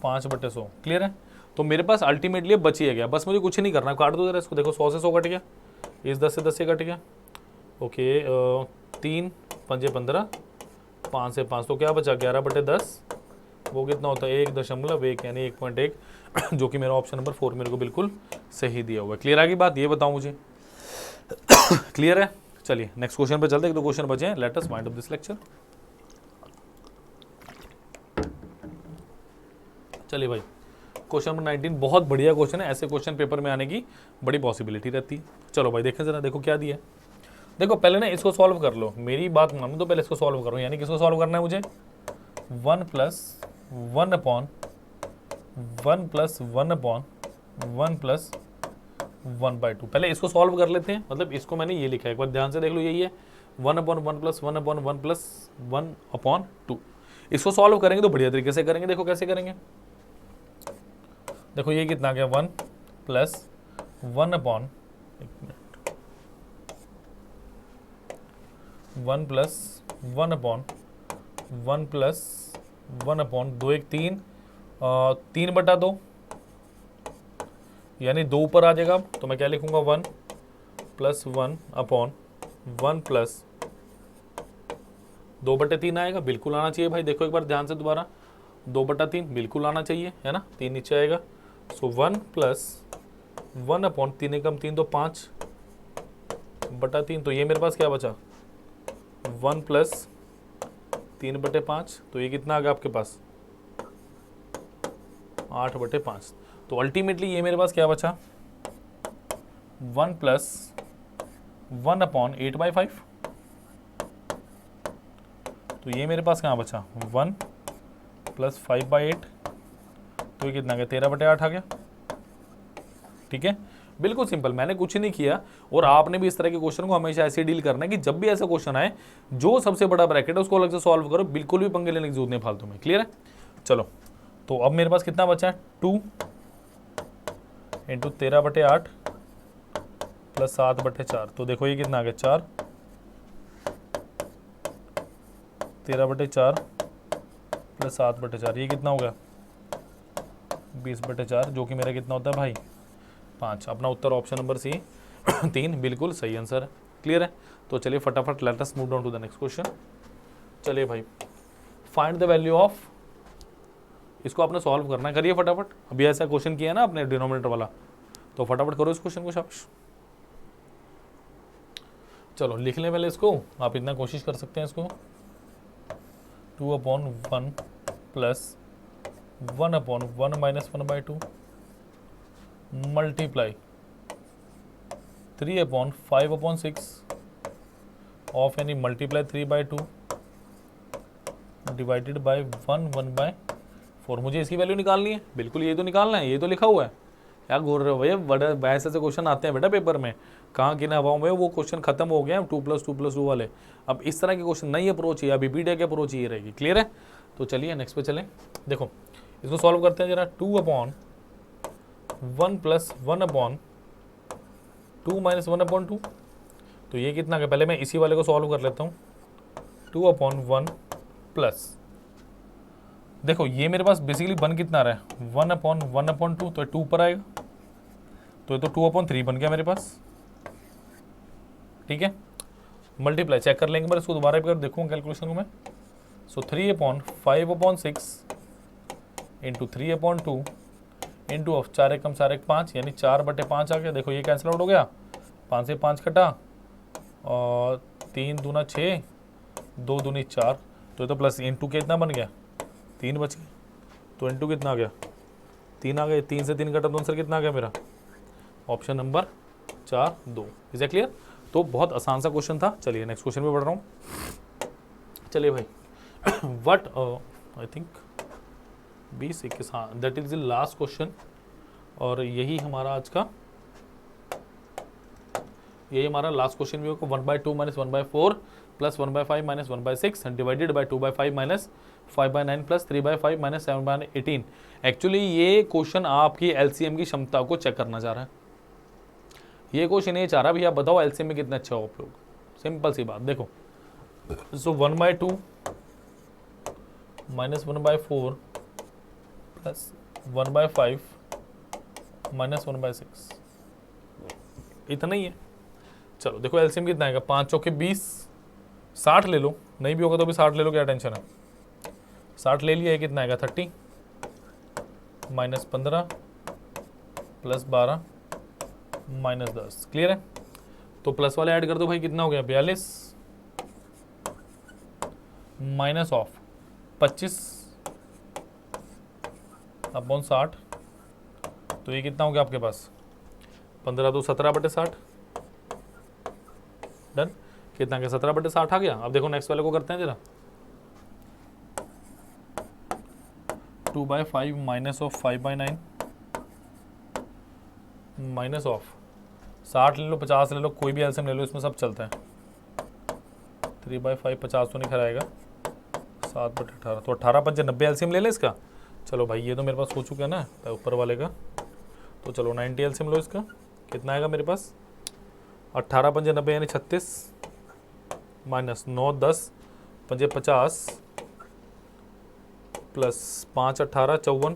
5/100। क्लियर है। तो मेरे पास अल्टीमेटली बच ही गया, बस मुझे कुछ नहीं करना, काट दो जरा इसको। देखो 100 से 100 कट गया, इस 10 से 10 से कट गया। ओके 3 5 15, 5 से 5, तो क्या बचा 11/10, वो कितना होता है 1.1 यानी 1.1, जो कि मेरा ऑप्शन नंबर 4 मेरे को बिल्कुल सही दिया हुआ है। क्लियर आगे बात, ये बताओ मुझे। क्लियर है। चलिए नेक्स्ट क्वेश्चन पे चलते हैं, 1-2 क्वेश्चन बचे हैं। Let us wind up this lecture. चलिए भाई, क्वेश्चन नंबर 19 बहुत बढ़िया क्वेश्चन है, ऐसे क्वेश्चन पेपर में आने की बड़ी पॉसिबिलिटी रहती है। चलो भाई देखें जरा, देखो क्या दिया है। देखो पहले ना इसको सॉल्व कर लो, मेरी बात मानो तो पहले इसको सॉल्व करो, यानी किसको सॉल्व करना है मुझे, 1 + 1/1 + 1/1 + 1/2। पहले इसको सॉल्व कर लेते हैं, मतलब इसको मैंने ये लिखा है, एक बार ध्यान से देख लो, यही है 1/1 + 1/1 + 1/2। इसको सॉल्व करेंगे तो बढ़िया तरीके से करेंगे। देखो कैसे करेंगे, देखो ये कितना आ गया 1 + 1/1 + 1/1 + 1/2 1 3 3/2, यानी 2 ऊपर आ जाएगा। तो मैं क्या लिखूंगा 1 + 1/1 + 2/3 आएगा, बिल्कुल आना चाहिए भाई। देखो एक बार ध्यान से दोबारा, 2/3 बिल्कुल आना चाहिए, है ना, 3 नीचे आएगा। सो 1 + 1/3 कम 3 तो 5/3। तो ये मेरे पास क्या बचा 1 + 3/5, तो ये कितना आ गया आपके पास 8/5। तो अल्टीमेटली ये मेरे पास क्या बचा 1 + 1/8/5। तो ये मेरे पास कहाँ बचा 1 + 5/8, तो ये कितना गया 13/8 आ गया। ठीक है, बिल्कुल सिंपल, मैंने कुछ नहीं किया। और आपने भी इस तरह के क्वेश्चन को हमेशा ऐसे डील करना है कि जब भी ऐसा क्वेश्चन आए, जो सबसे बड़ा ब्रैकेट है उसको अलग से सॉल्व करो, बिल्कुल भी पंगे लेने की जरूरत नहीं फालतू में। क्लियर है। चलो तो अब मेरे पास कितना बचा है 2 × 13/8 + 7/4। तो देखो ये कितना आ गया 4, 13/4 + 7/4, ये कितना हो गया 20/4, जो कि मेरा कितना होता है भाई 5। अपना उत्तर ऑप्शन नंबर सी 3 बिल्कुल सही आंसर है। क्लियर है। तो चलिए फटाफट let us move down to the next question. चलिए भाई, फाइंड द वैल्यू ऑफ, इसको आपने सॉल्व करना है, करिए फटाफट। अभी ऐसा क्वेश्चन किया ना आपने डिनोमिनेटर वाला, तो फटाफट करो इस क्वेश्चन को शाबाश। चलो लिख लें पहले इसको, आप इतना कोशिश कर सकते हैं इसको 2/1 + 1/1 - 1/2 मल्टीप्लाई 3/5/6 ऑफ, यानी मल्टीप्लाई 3/2 डिवाइडेड बाय 1/4। मुझे इसकी वैल्यू निकालनी है, बिल्कुल ये तो निकालना है, ये तो लिखा हुआ है। क्या घूर रहे हो भैया, बड़े ऐसे से क्वेश्चन आते हैं बेटा पेपर में, कहाँ किन हवाओं में वो क्वेश्चन खत्म हो गए हैं 2 + 2 + 2 वाले। अब इस तरह के क्वेश्चन नई अप्रोच है, अभी बीटेक की अप्रोच ये रहेगी। क्लियर है। तो चलिए नेक्स्ट पे चलें। देखो इसको सॉल्व करते हैं जरा, 2/1 + 1/2 - 1/2। तो ये कितना का, पहले मैं इसी वाले को सॉल्व कर लेता हूँ 2/1 प्लस, देखो ये मेरे पास बेसिकली बन कितना रहा है 1/1/2, तो 2 पर आएगा, तो ये तो 2/3 बन गया मेरे पास। ठीक है, मल्टीप्लाई चेक कर लेंगे, मैं इसको दोबारा भी कर देखूँ कैलकुलेशन को मैं। सो 3/5/6 इंटू 3/2 इंटू ऑफ 4 × 4 = 5, यानी 4/5 आ गया। देखो ये कैंसिल आउट हो गया, 5 से 5 कटा और 3 दूना 6, 2 दूनी 4, तो प्लस इंटू कितना बन गया 3 बच गया। तो इंटू कितना आ गया 3 आ गया, 3 से 3 कटा तो आंसर कितना आ गया मेरा option number 4 2। Is a clear. तो बहुत आसान सा क्वेश्चन था। चलिए नेक्स्ट क्वेश्चन पे बढ़ रहा हूँ। चलिए भाई व्हाट आई थिंक 20-21, हाँ that is the last question और यही हमारा आज का, यही हमारा लास्ट क्वेश्चन भी होगा। 1/2 minus 1/4 plus 1/5 minus 1/6 divided by 2/5 minus 5/9 plus 3/5 minus 7/18। Actually ये क्वेश्चन आपकी एलसीएम की क्षमता को चेक करना चाह रहा है। ये क्वेश्चन ये चाह रहा है भैया बताओ एलसीएम में कितना अच्छा हो आप लोग। सिंपल सी बात देखो, सो 1/2 माइनस 1/4 प्लस 1/5 माइनस 1/6, इतना ही है। चलो देखो एलसीएम कितना आएगा, 5 चौके 20, 60 ले लो, नहीं भी होगा तो भी 60 ले लो, क्या टेंशन है। 60 ले लिया, कितना आएगा 30 माइनस 15 प्लस 12 माइनस 10। क्लियर है। तो प्लस वाले ऐड कर दो भाई, कितना हो गया 42 माइनस ऑफ 25 अपॉन 60, तो ये कितना हो गया आपके पास 15 तो 17/60। डन। कितना गया 17/60 आ गया। अब देखो नेक्स्ट वाले को करते हैं जरा। 2/5 माइनस ऑफ 5/9 माइनस ऑफ 60 ले लो 50 ले लो, कोई भी एलसीएम ले लो, इसमें सब चलता है। 3/5 50 तो नहीं खराएगा, 7/18 तो 18/5 एलसीएम ले ले इसका। चलो भाई ये तो मेरे पास हो चुका है ना ऊपर वाले का, तो चलो 90 एलसीएम लो इसका। कितना आएगा मेरे पास 18/5 यानी 36 माइनस 9 10 5 50 प्लस 5 18 54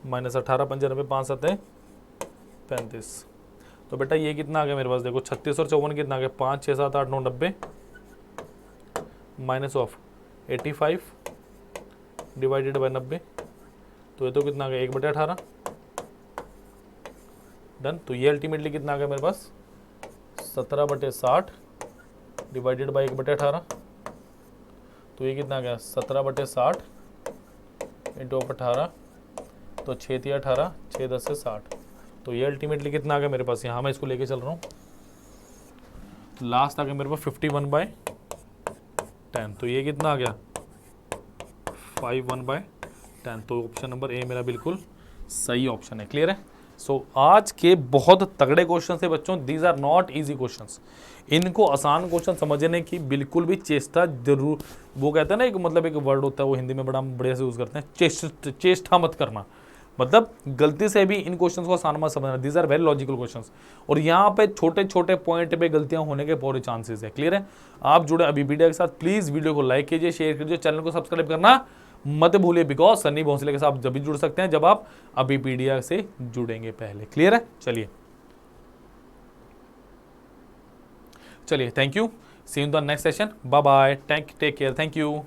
माइनस 18/5 5 7 35। तो बेटा ये कितना आ गया मेरे पास देखो 36 और 54 कितना आ गया 5 6 7 8 9 90 माइनस ऑफ 85 डिवाइडेड बाई 90, तो ये तो कितना आ गया 1/18। डन। तो ये अल्टीमेटली कितना आ गया मेरे पास 17/60 डिवाइडेड बाई 1/18, तो ये कितना आ गया 17/60 इंटू 18, तो 6 3 18 6 10 से 60, तो ये अल्टीमेटली कितना आ गया मेरे पास। यहाँ मैं इसको लेके चल रहा हूँ, लास्ट आ गया मेरे पास 51/10, तो ये कितना आ गया 51/10। तो ऑप्शन नंबर ए मेरा बिल्कुल सही ऑप्शन है। क्लियर है। सो आज के बहुत तगड़े क्वेश्चन है बच्चों, these are not easy questions. इनको आसान क्वेश्चन समझने की बिल्कुल भी चेष्टा जरूर, वो कहते हैं ना एक मतलब एक वर्ड होता है वो हिंदी में बड़ा बढ़िया से यूज करते हैं, चेष्टा मत करना, मतलब गलती से भी इन क्वेश्चंस को आसान मत समझना। These are very logical questions, और यहाँ पे छोटे छोटे पॉइंट पे गलतियां होने के पूरे चांसेस है। क्लियर है। आप जुड़े अभी वीडियो के साथ, प्लीज वीडियो को लाइक कीजिए, शेयर कीजिए, चैनल को सब्सक्राइब करना मत भूलिए, बिकॉज सन्नी भोंसले के साथ जब भी जुड़ सकते हैं जब आप अभी पीडिया से जुड़ेंगे पहले। क्लियर है। चलिए thank you, see you in the next session, bye bye, take care, thank you.